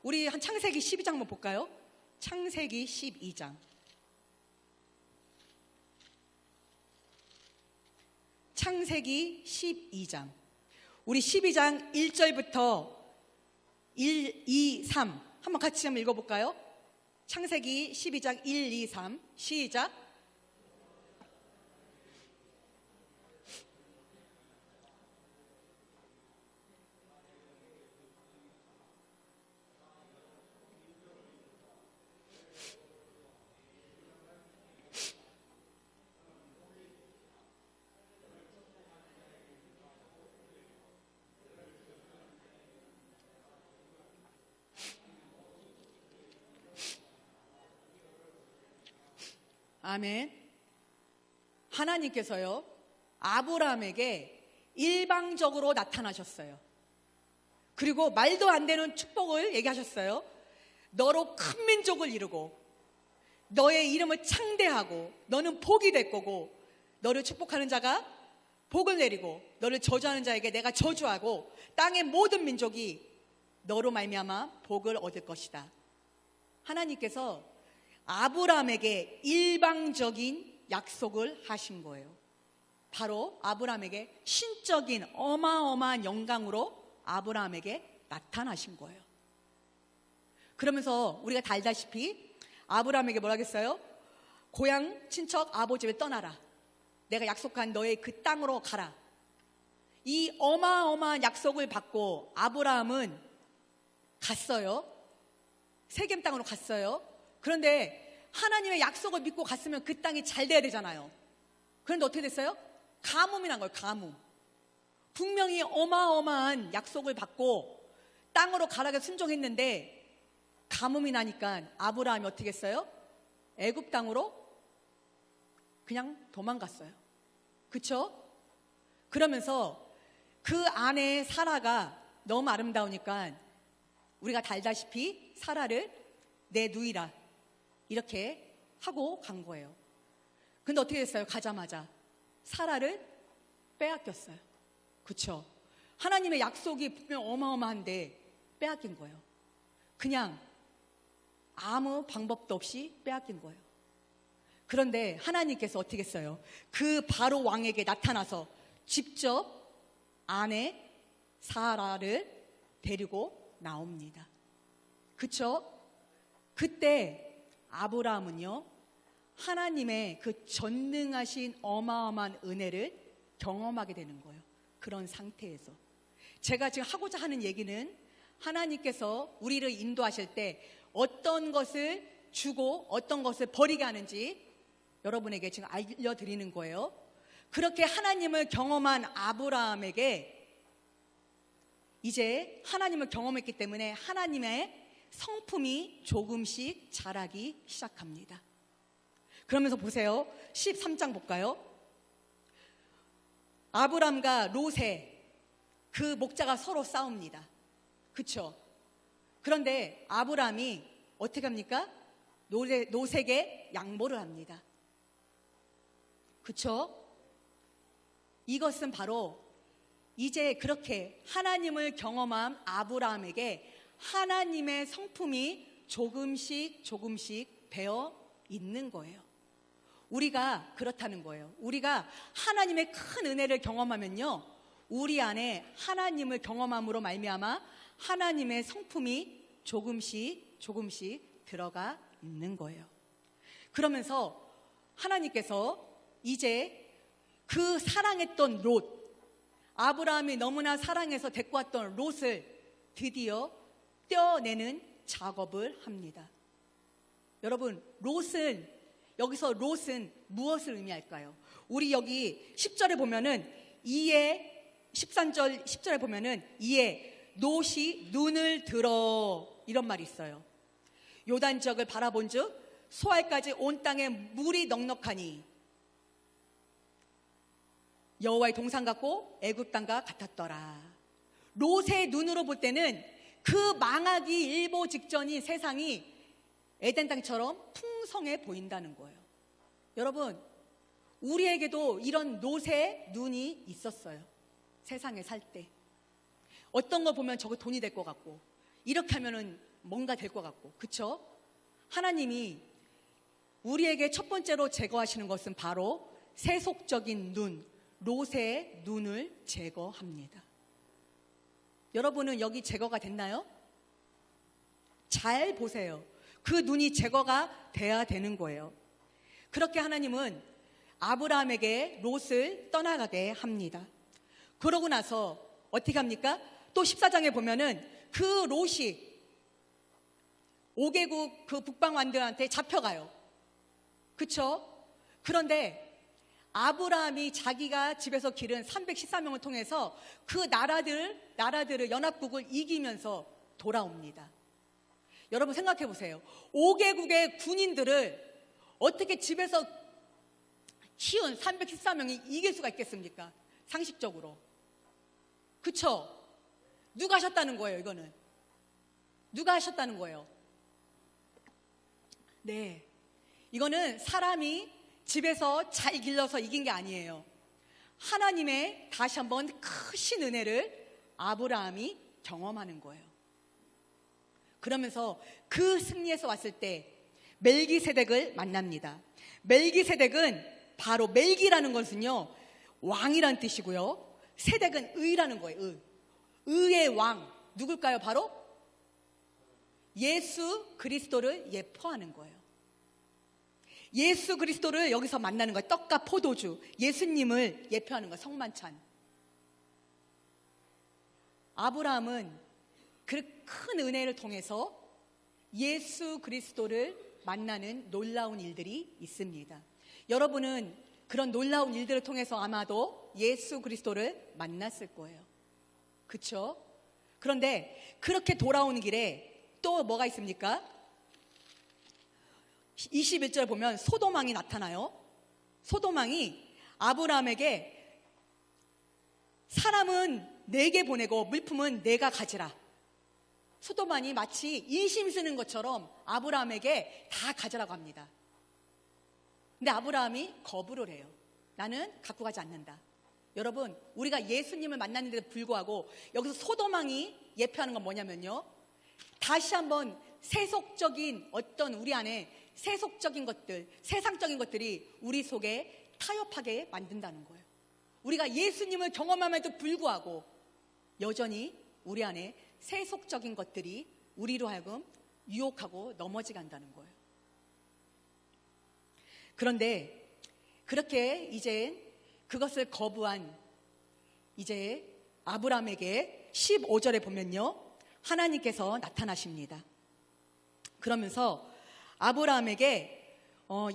우리 한 창세기 12장 한번 볼까요? 창세기 12장. 창세기 12장. 우리 12장 1절부터 1, 2, 3 한번 같이 한번 읽어볼까요? 창세기 12장 1, 2, 3 시작. 아멘. 하나님께서요, 아브라함에게 일방적으로 나타나셨어요. 그리고 말도 안 되는 축복을 얘기하셨어요. 너로 큰 민족을 이루고 너의 이름을 창대하고 너는 복이 될 거고, 너를 축복하는 자가 복을 내리고 너를 저주하는 자에게 내가 저주하고 땅의 모든 민족이 너로 말미암아 복을 얻을 것이다. 하나님께서 아브라함에게 일방적인 약속을 하신 거예요. 바로 아브라함에게 신적인 어마어마한 영광으로 아브라함에게 나타나신 거예요. 그러면서 우리가 다 알다시피 아브라함에게 뭐라 했어요? 고향 친척 아버지 집에 떠나라. 내가 약속한 너의 그 땅으로 가라. 이 어마어마한 약속을 받고 아브라함은 갔어요. 세겜 땅으로 갔어요. 그런데 하나님의 약속을 믿고 갔으면 그 땅이 잘 돼야 되잖아요. 그런데 어떻게 됐어요? 가뭄이 난 거예요. 가뭄. 분명히 어마어마한 약속을 받고 땅으로 가라게 순종했는데 가뭄이 나니까 아브라함이 어떻게 했어요? 애굽 땅으로 그냥 도망갔어요. 그쵸? 그러면서 그 아내 사라가 너무 아름다우니까 우리가 다 알다시피 사라를 내 누이라 이렇게 하고 간 거예요. 근데 어떻게 됐어요? 가자마자 사라를 빼앗겼어요. 그쵸? 하나님의 약속이 분명 어마어마한데 빼앗긴 거예요. 그냥 아무 방법도 없이 빼앗긴 거예요. 그런데 하나님께서 어떻게 했어요? 그 바로 왕에게 나타나서 직접 아내 사라를 데리고 나옵니다. 그쵸? 그때 아브라함은요, 하나님의 그 전능하신 어마어마한 은혜를 경험하게 되는 거예요. 그런 상태에서. 제가 지금 하고자 하는 얘기는 하나님께서 우리를 인도하실 때 어떤 것을 주고 어떤 것을 버리게 하는지 여러분에게 지금 알려드리는 거예요. 그렇게 하나님을 경험한 아브라함에게 이제 하나님을 경험했기 때문에 하나님의 성품이 조금씩 자라기 시작합니다. 그러면서 보세요. 13장 볼까요? 아브람과 롯의 그 목자가 서로 싸웁니다. 그쵸? 그런데 아브람이 어떻게 합니까? 롯에게 양보를 합니다. 그쵸? 이것은 바로 이제 그렇게 하나님을 경험한 아브라함에게 하나님의 성품이 조금씩 배어 있는 거예요. 우리가 그렇다는 거예요. 우리가 하나님의 큰 은혜를 경험하면요, 우리 안에 하나님을 경험함으로 말미암아 하나님의 성품이 조금씩 들어가 있는 거예요. 그러면서 하나님께서 이제 그 사랑했던 롯, 아브라함이 너무나 사랑해서 데리고 왔던 롯을 드디어 떼어내는 작업을 합니다. 여러분, 여기서 롯은 무엇을 의미할까요? 우리 여기 10절에 보면은 13절 10절에 보면은 이에 롯이 눈을 들어 이런 말이 있어요. 요단 지역을 바라본즉 소알까지 온 땅에 물이 넉넉하니 여호와의 동산 같고 애굽 땅과 같았더라. 롯의 눈으로 볼 때는 그 망하기 일보 직전인 세상이 에덴 땅처럼 풍성해 보인다는 거예요. 여러분, 우리에게도 이런 롯의 눈이 있었어요. 세상에 살 때 어떤 거 보면 저거 돈이 될 것 같고, 이렇게 하면은 뭔가 될 것 같고, 그쵸? 하나님이 우리에게 첫 번째로 제거하시는 것은 바로 세속적인 눈, 롯의 눈을 제거합니다. 여러분은 여기 제거가 됐나요? 잘 보세요. 그 눈이 제거가 돼야 되는 거예요. 그렇게 하나님은 아브라함에게 롯을 떠나가게 합니다. 그러고 나서 어떻게 합니까? 또 14장에 보면은 그 롯이 5개국 그 북방왕들한테 잡혀가요. 그쵸? 그런데 아브라함이 자기가 집에서 기른 314명을 통해서 그 나라들을 연합국을 이기면서 돌아옵니다. 여러분 생각해 보세요. 5개국의 군인들을 어떻게 집에서 키운 314명이 이길 수가 있겠습니까? 상식적으로. 그쵸? 누가 하셨다는 거예요, 이거는? 누가 하셨다는 거예요? 네. 이거는 사람이 집에서 잘 길러서 이긴 게 아니에요. 하나님의 다시 한번 크신 은혜를 아브라함이 경험하는 거예요. 그러면서 그 승리에서 왔을 때 멜기세덱을 만납니다. 멜기세덱은 바로 멜기라는 것은요, 왕이란 뜻이고요. 세덱은 의라는 거예요. 의의 왕. 누굴까요? 바로 예수 그리스도를 예표하는 거예요. 예수 그리스도를 여기서 만나는 거예요. 떡과 포도주, 예수님을 예표하는 거예요. 성만찬. 아브라함은 그 큰 은혜를 통해서 예수 그리스도를 만나는 놀라운 일들이 있습니다. 여러분은 그런 놀라운 일들을 통해서 아마도 예수 그리스도를 만났을 거예요. 그렇죠? 그런데 그렇게 돌아오는 길에 또 뭐가 있습니까? 21절 보면 소돔왕이 나타나요. 소돔왕이 아브라함에게 사람은 내게 보내고 물품은 내가 가지라. 소돔왕이 마치 인심 쓰는 것처럼 아브라함에게 다 가져라고 합니다. 근데 아브라함이 거부를 해요. 나는 갖고 가지 않는다. 여러분, 우리가 예수님을 만났는데도 불구하고 여기서 소돔왕이 예표하는 건 뭐냐면요, 다시 한번 세속적인 어떤 우리 안에 세속적인 것들, 세상적인 것들이 우리 속에 타협하게 만든다는 거예요. 우리가 예수님을 경험함에도 불구하고 여전히 우리 안에 세속적인 것들이 우리로 하여금 유혹하고 넘어지게 한다는 거예요. 그런데 그렇게 이제 그것을 거부한 이제 아브라함에게 15절에 보면요, 하나님께서 나타나십니다. 그러면서 아브라함에게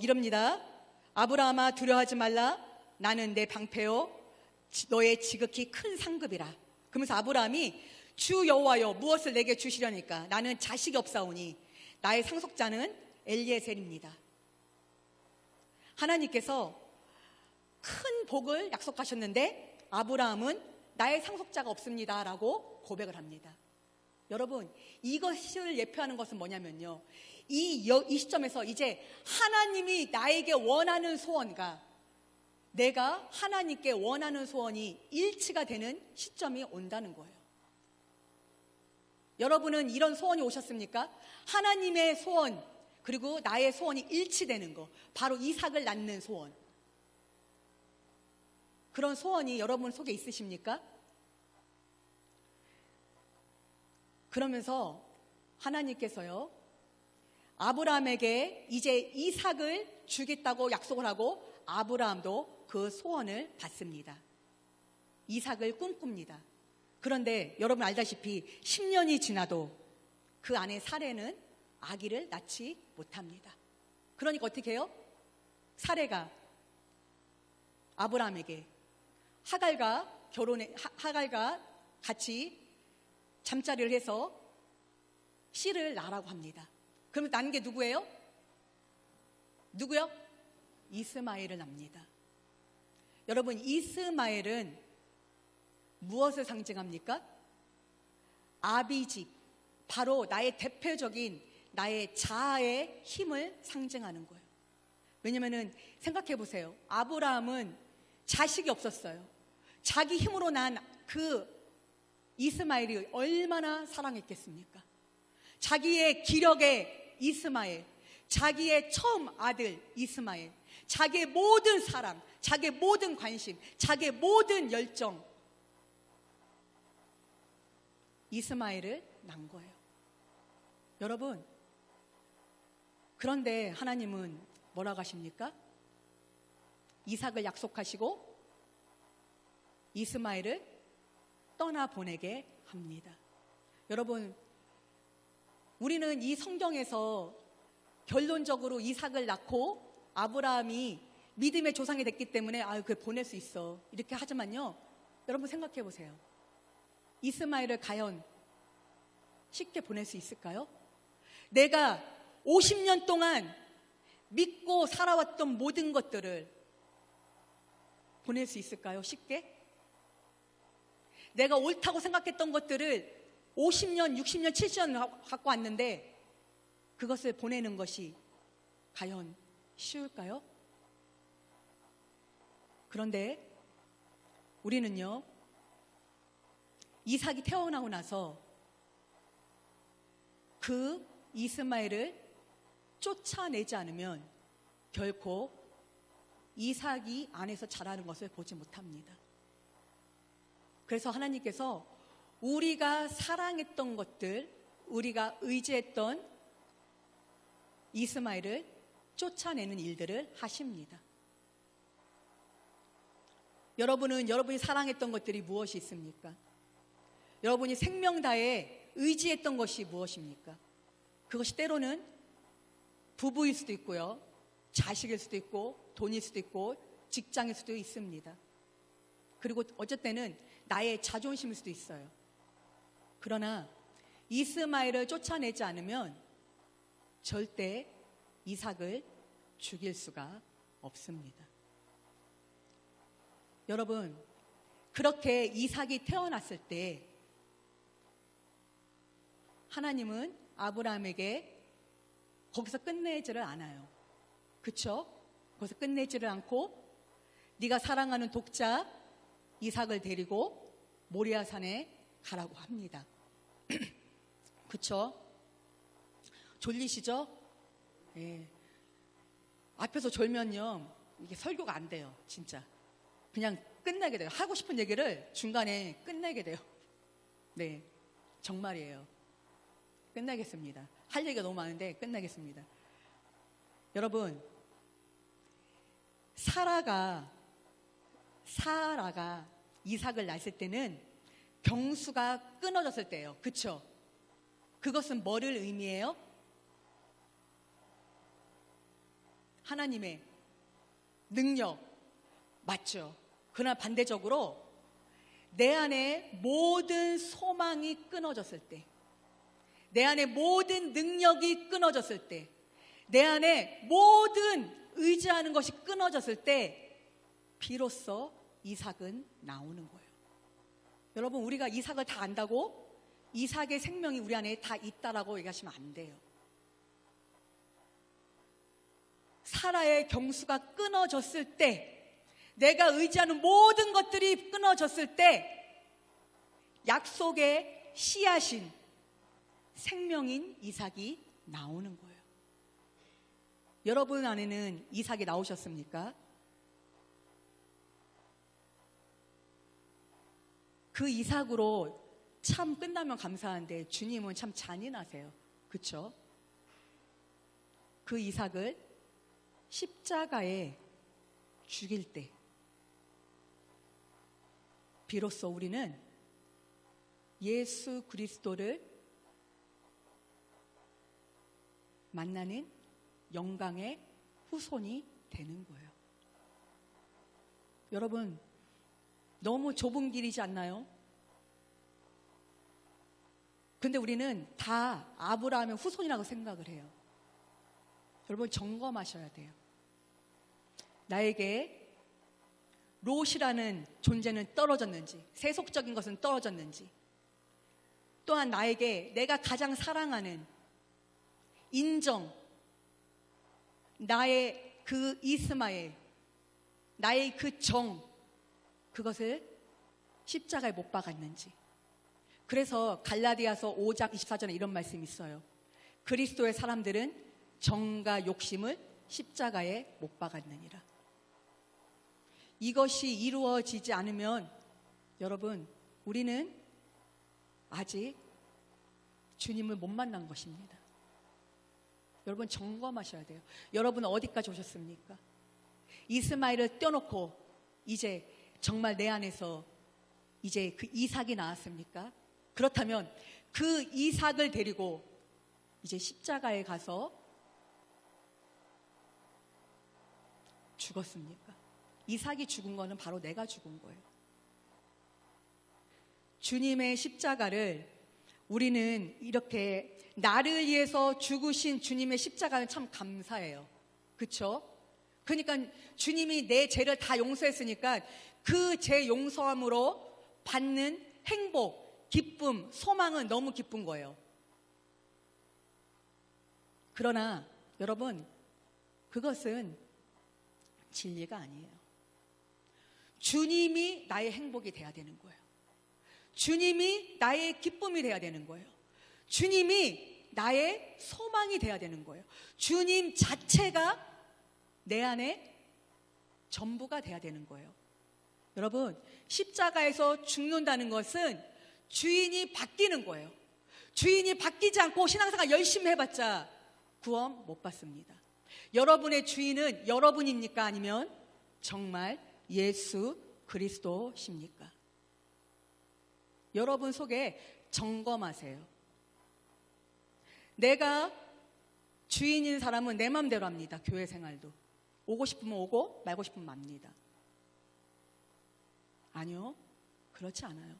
이럽니다. 아브라함아, 두려워하지 말라. 나는 내 방패요 너의 지극히 큰 상급이라. 그러면서 아브라함이 주 여호와여 무엇을 내게 주시려니까? 나는 자식이 없사오니 나의 상속자는 엘리에셀입니다. 하나님께서 큰 복을 약속하셨는데 아브라함은 나의 상속자가 없습니다라고 고백을 합니다. 여러분, 이것을 예표하는 것은 뭐냐면요, 이 시점에서 이제 하나님이 나에게 원하는 소원과 내가 하나님께 원하는 소원이 일치가 되는 시점이 온다는 거예요. 여러분은 이런 소원이 오셨습니까? 하나님의 소원 그리고 나의 소원이 일치되는 거, 바로 이삭을 낳는 소원. 그런 소원이 여러분 속에 있으십니까? 그러면서 하나님께서요, 아브라함에게 이제 이삭을 주겠다고 약속을 하고 아브라함도 그 소원을 받습니다. 이삭을 꿈꿉니다. 그런데 여러분 알다시피 10년이 지나도 그 안에 사레는 아기를 낳지 못합니다. 그러니까 어떻게 해요? 사레가 아브라함에게 하갈과 같이 잠자리를 해서 씨를 낳으라고 합니다. 그러면 낳는 게 누구예요? 누구요? 이스마엘을 낳습니다. 여러분, 이스마엘은 무엇을 상징합니까? 아비집, 바로 나의 대표적인 나의 자아의 힘을 상징하는 거예요. 왜냐면은 생각해 보세요. 아브라함은 자식이 없었어요. 자기 힘으로 난 그 이스마엘이 얼마나 사랑했겠습니까? 자기의 기력의 이스마엘, 자기의 처음 아들 이스마엘, 자기의 모든 사랑, 자기의 모든 관심, 자기의 모든 열정, 이스마엘을 낳은 거예요. 여러분, 그런데 하나님은 뭐라고 하십니까? 이삭을 약속하시고 이스마엘을 떠나보내게 합니다. 여러분, 우리는 이 성경에서 결론적으로 이삭을 낳고 아브라함이 믿음의 조상이 됐기 때문에 그걸 보낼 수 있어 이렇게 하지만요, 여러분 생각해 보세요. 이스마엘을 과연 쉽게 보낼 수 있을까요? 내가 50년 동안 믿고 살아왔던 모든 것들을 보낼 수 있을까요? 쉽게? 내가 옳다고 생각했던 것들을 50년, 60년, 70년 갖고 왔는데 그것을 보내는 것이 과연 쉬울까요? 그런데 우리는요, 이삭이 태어나고 나서 그 이스마엘을 쫓아내지 않으면 결코 이삭이 안에서 자라는 것을 보지 못합니다. 그래서 하나님께서 우리가 사랑했던 것들, 우리가 의지했던 이스마엘을 쫓아내는 일들을 하십니다. 여러분은 여러분이 사랑했던 것들이 무엇이 있습니까? 여러분이 생명 다해 의지했던 것이 무엇입니까? 그것이 때로는 부부일 수도 있고요, 자식일 수도 있고, 돈일 수도 있고, 직장일 수도 있습니다. 그리고 어쩔 때는 나의 자존심일 수도 있어요. 그러나 이스마엘을 쫓아내지 않으면 절대 이삭을 죽일 수가 없습니다. 여러분, 그렇게 이삭이 태어났을 때 하나님은 아브라함에게 거기서 끝내지를 않아요. 그렇죠? 거기서 끝내지를 않고 네가 사랑하는 독자 이삭을 데리고 모리아산에 가라고 합니다. 그렇죠? 졸리시죠? 예. 앞에서 졸면요, 이게 설교가 안 돼요. 진짜 그냥 끝내게 돼요. 하고 싶은 얘기를 중간에 끝내게 돼요. 네, 정말이에요. 끝내겠습니다. 할 얘기가 너무 많은데 끝내겠습니다. 여러분, 사라가 이삭을 낳았을 때는 경수가 끊어졌을 때예요. 그렇죠? 그것은 뭐를 의미해요? 하나님의 능력, 맞죠? 그러나 반대적으로 내 안에 모든 소망이 끊어졌을 때, 내 안에 모든 능력이 끊어졌을 때, 내 안에 모든 의지하는 것이 끊어졌을 때 비로소 이삭은 나오는 거예요. 여러분, 우리가 이삭을 다 안다고 이삭의 생명이 우리 안에 다 있다라고 얘기하시면 안 돼요. 사라의 경수가 끊어졌을 때, 내가 의지하는 모든 것들이 끊어졌을 때 약속의 씨앗인 생명인 이삭이 나오는 거예요. 여러분 안에는 이삭이 나오셨습니까? 그 이삭으로 참 끝나면 감사한데 주님은 참 잔인하세요. 그렇죠? 그 이삭을 십자가에 죽일 때 비로소 우리는 예수 그리스도를 만나는 영광의 후손이 되는 거예요. 여러분, 너무 좁은 길이지 않나요? 근데 우리는 다 아브라함의 후손이라고 생각을 해요. 여러분, 점검하셔야 돼요. 나에게 롯이라는 존재는 떨어졌는지, 세속적인 것은 떨어졌는지, 또한 나에게 내가 가장 사랑하는 인정, 나의 그 이스마엘, 나의 그 정, 그것을 십자가에 못 박았는지. 그래서 갈라디아서 5장 24절에 이런 말씀이 있어요. 그리스도의 사람들은 정과 욕심을 십자가에 못 박았느니라. 이것이 이루어지지 않으면 여러분, 우리는 아직 주님을 못 만난 것입니다. 여러분, 점검하셔야 돼요. 여러분 어디까지 오셨습니까? 이스마엘을 떼어놓고 이제 정말 내 안에서 이제 그 이삭이 나왔습니까? 그렇다면 그 이삭을 데리고 이제 십자가에 가서 죽었습니까? 이삭이 죽은 거는 바로 내가 죽은 거예요. 주님의 십자가를 우리는 이렇게 나를 위해서 죽으신 주님의 십자가는 참 감사해요. 그렇죠? 그러니까 주님이 내 죄를 다 용서했으니까 그 죄 용서함으로 받는 행복, 기쁨, 소망은 너무 기쁜 거예요. 그러나 여러분, 그것은 진리가 아니에요. 주님이 나의 행복이 돼야 되는 거예요. 주님이 나의 기쁨이 돼야 되는 거예요. 주님이 나의 소망이 돼야 되는 거예요. 주님 자체가 내 안에 전부가 돼야 되는 거예요. 여러분, 십자가에서 죽는다는 것은 주인이 바뀌는 거예요. 주인이 바뀌지 않고 신앙생활 열심히 해봤자 구원 못 받습니다. 여러분의 주인은 여러분입니까? 아니면 정말 예수 그리스도십니까? 여러분 속에 점검하세요. 내가 주인인 사람은 내 마음대로 합니다. 교회 생활도. 오고 싶으면 오고 말고 싶으면 맙니다. 아니요, 그렇지 않아요.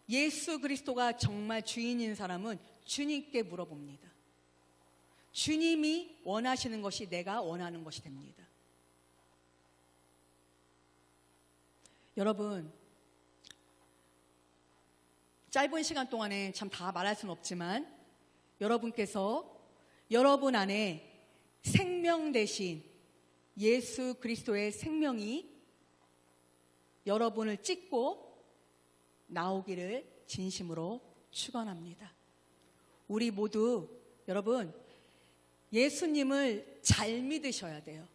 예수 그리스도가 정말 주인인 사람은 주님께 물어봅니다. 주님이 원하시는 것이 내가 원하는 것이 됩니다. 여러분, 짧은 시간 동안에 참 다 말할 수는 없지만 여러분께서 여러분 안에 생명 대신 예수 그리스도의 생명이 여러분을 찍고 나오기를 진심으로 축원합니다. 우리 모두 여러분 예수님을 잘 믿으셔야 돼요.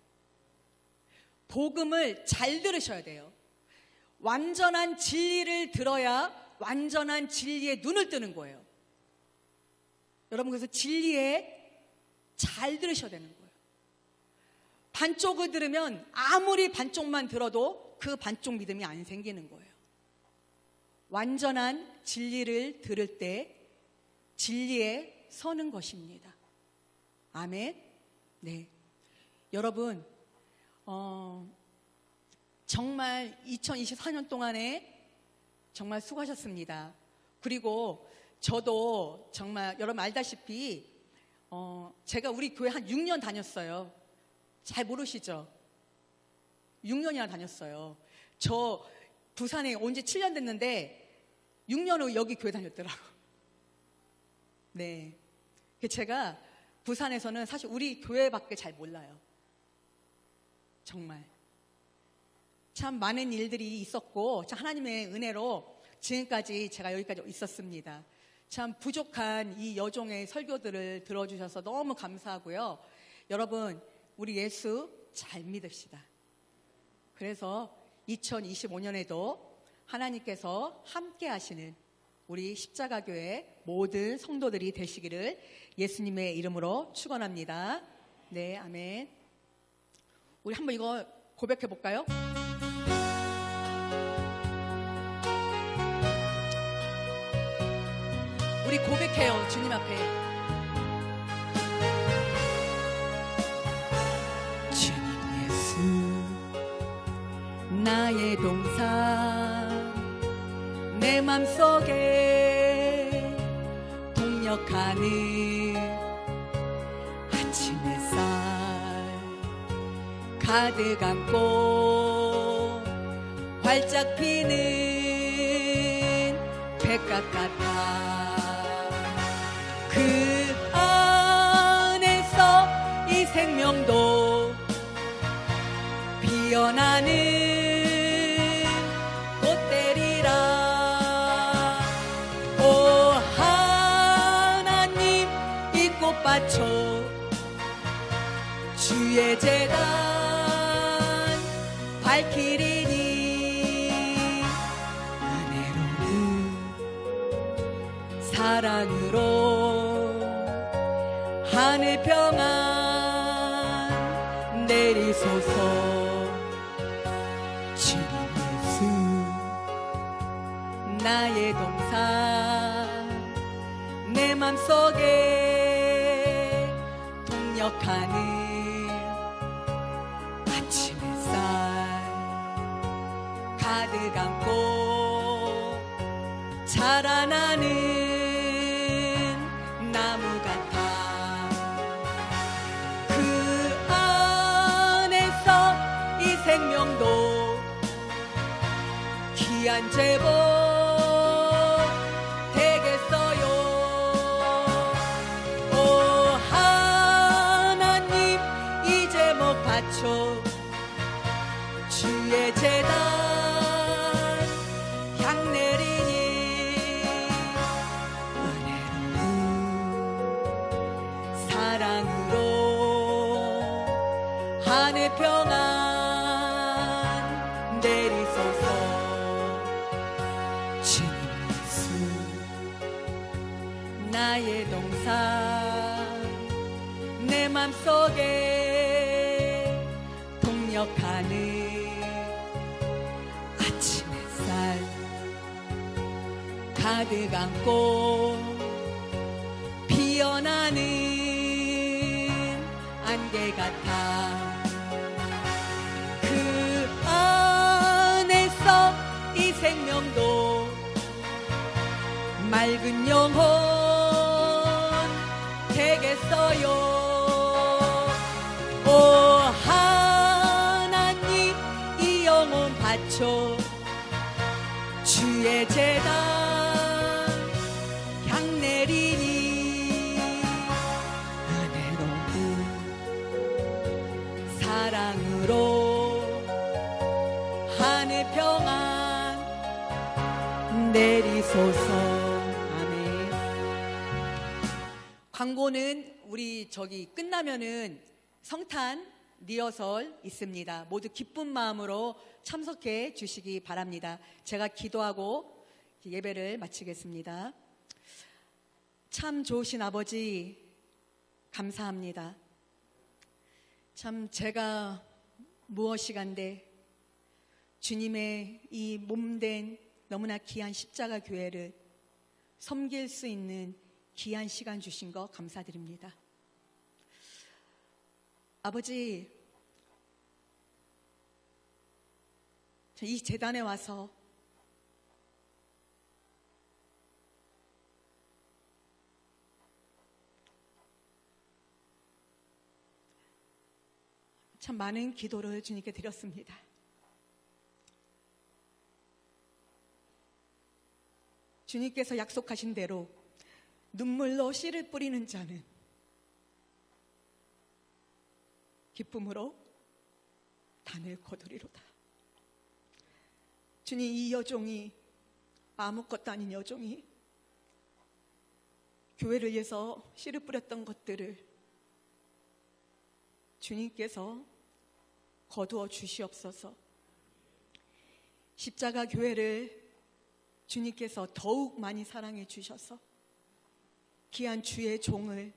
복음을 잘 들으셔야 돼요. 완전한 진리를 들어야 완전한 진리에 눈을 뜨는 거예요. 여러분, 그래서 진리에 잘 들으셔야 되는 거예요. 반쪽을 들으면 아무리 반쪽만 들어도 그 반쪽 믿음이 안 생기는 거예요. 완전한 진리를 들을 때 진리에 서는 것입니다. 아멘. 네. 여러분, 정말 2024년 동안에 정말 수고하셨습니다. 그리고 저도 정말 여러분 알다시피 제가 우리 교회 한 6년 다녔어요. 잘 모르시죠? 6년이나 다녔어요. 저 부산에 온 지 7년 됐는데 6년 후 여기 교회 다녔더라고. 네. 제가 부산에서는 사실 우리 교회밖에 잘 몰라요. 정말. 참 많은 일들이 있었고, 참 하나님의 은혜로 지금까지 제가 여기까지 있었습니다. 참 부족한 이 여종의 설교들을 들어주셔서 너무 감사하고요. 여러분, 우리 예수 잘 믿읍시다. 그래서 2025년에도 하나님께서 함께 하시는 우리 십자가교회 모든 성도들이 되시기를 예수님의 이름으로 축원합니다. 네, 아멘. 우리 한번 이거 고백해 볼까요? 우리 고백해요, 주님 앞에. 주님 예수, 나의 동산, 내 맘속에 동력하는 아침 햇살 가득 안고 활짝 피는 백각 같아. 그 안에서 이 생명도 피어나는 꽃들이라. 오 하나님, 이 꽃밭초 주의 재단 밝히리니 은혜로운 사랑으로 하늘 평안 내리소서. 주님 예수, 나의 동산, 내 맘속에 동력하는 아침 햇살 가득 안고 자라나는 나무 같아. 생명도 귀한 제복 되겠어요. 오 하나님, 이 제목 바쳐 주의 재단 향 내리니 은혜로운 사랑으로 하늘 평안 내리소서. 주님 예수, 나의 동산, 내 맘속에 동력하는 아침 햇살 가득 안고 피어나는 안개 같아. 이 생명도 맑은 영혼 되겠어요. 오 하나님, 이 영혼 바쳐 주의 재단 향 내리니 은혜로운 사랑으로 하늘 평안 내리소서. 아멘. 광고는 우리 저기 끝나면은 성탄 리허설 있습니다. 모두 기쁜 마음으로 참석해 주시기 바랍니다. 제가 기도하고 예배를 마치겠습니다. 참 좋으신 아버지 감사합니다. 참 제가 무엇이간데 주님의 이 몸된 너무나 귀한 십자가 교회를 섬길 수 있는 귀한 시간 주신 거 감사드립니다. 아버지, 이 재단에 와서 참 많은 기도를 주님께 드렸습니다. 주님께서 약속하신 대로 눈물로 씨를 뿌리는 자는 기쁨으로 단을 거두리로다. 주님, 이 여종이, 아무것도 아닌 여종이 교회를 위해서 씨를 뿌렸던 것들을 주님께서 거두어 주시옵소서. 십자가 교회를 주님께서 더욱 많이 사랑해 주셔서 귀한 주의 종을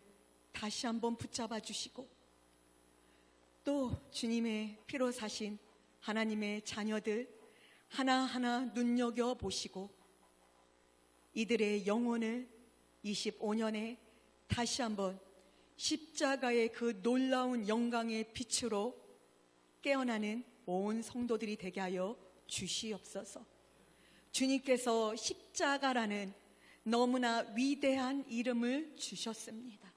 다시 한번 붙잡아 주시고, 또 주님의 피로 사신 하나님의 자녀들 하나하나 눈여겨보시고 이들의 영혼을 25년에 다시 한번 십자가의 그 놀라운 영광의 빛으로 깨어나는 온 성도들이 되게 하여 주시옵소서. 주님께서 십자가라는 너무나 위대한 이름을 주셨습니다.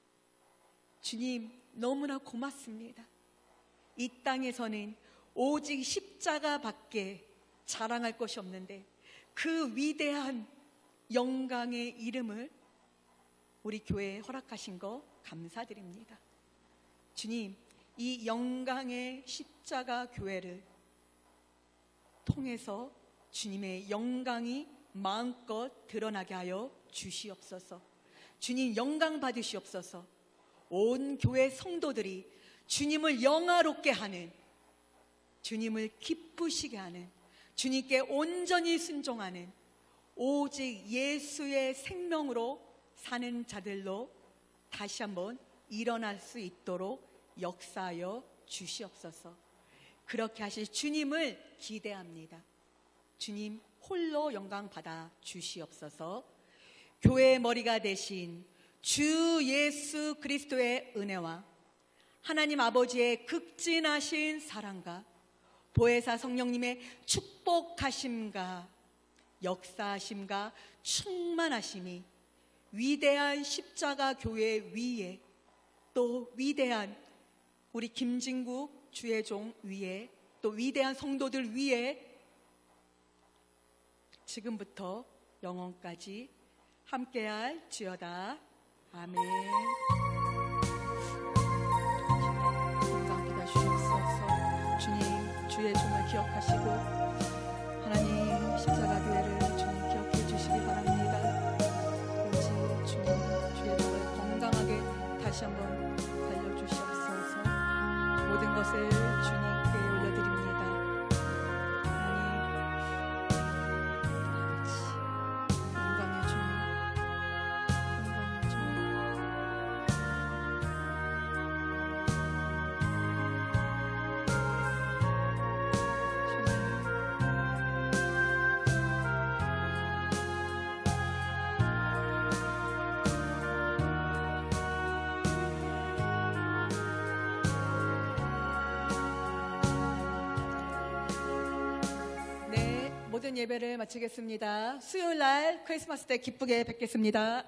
주님, 너무나 고맙습니다. 이 땅에서는 오직 십자가밖에 자랑할 것이 없는데 그 위대한 영광의 이름을 우리 교회에 허락하신 거 감사드립니다. 주님, 이 영광의 십자가 교회를 통해서 주님의 영광이 마음껏 드러나게 하여 주시옵소서. 주님, 영광 받으시옵소서. 온 교회 성도들이 주님을 영화롭게 하는, 주님을 기쁘시게 하는, 주님께 온전히 순종하는 오직 예수의 생명으로 사는 자들로 다시 한번 일어날 수 있도록 역사하여 주시옵소서. 그렇게 하실 주님을 기대합니다. 주님 홀로 영광 받아 주시옵소서. 교회의 머리가 되신 주 예수 그리스도의 은혜와 하나님 아버지의 극진하신 사랑과 보혜사 성령님의 축복하심과 역사하심과 충만하심이 위대한 십자가 교회 위에, 또 위대한 우리 김진국 주의 종 위에, 또 위대한 성도들 위에 지금부터 영원까지 함께할 지어다. 아멘. 건강 받아주시옵소서. 주님, 주의 종을 기억하시고 하나님 십자가 교회를 주님 기억해 주시기 바랍니다. 오직 주님, 주의 종을 건강하게 다시 한번 살려주시옵소서. 모든 것을 주님께 올려드립니다. 하나님, 영광의 주님, 영광의 모든 예배를 마치겠습니다. 수요일 날 크리스마스 때 기쁘게 뵙겠습니다.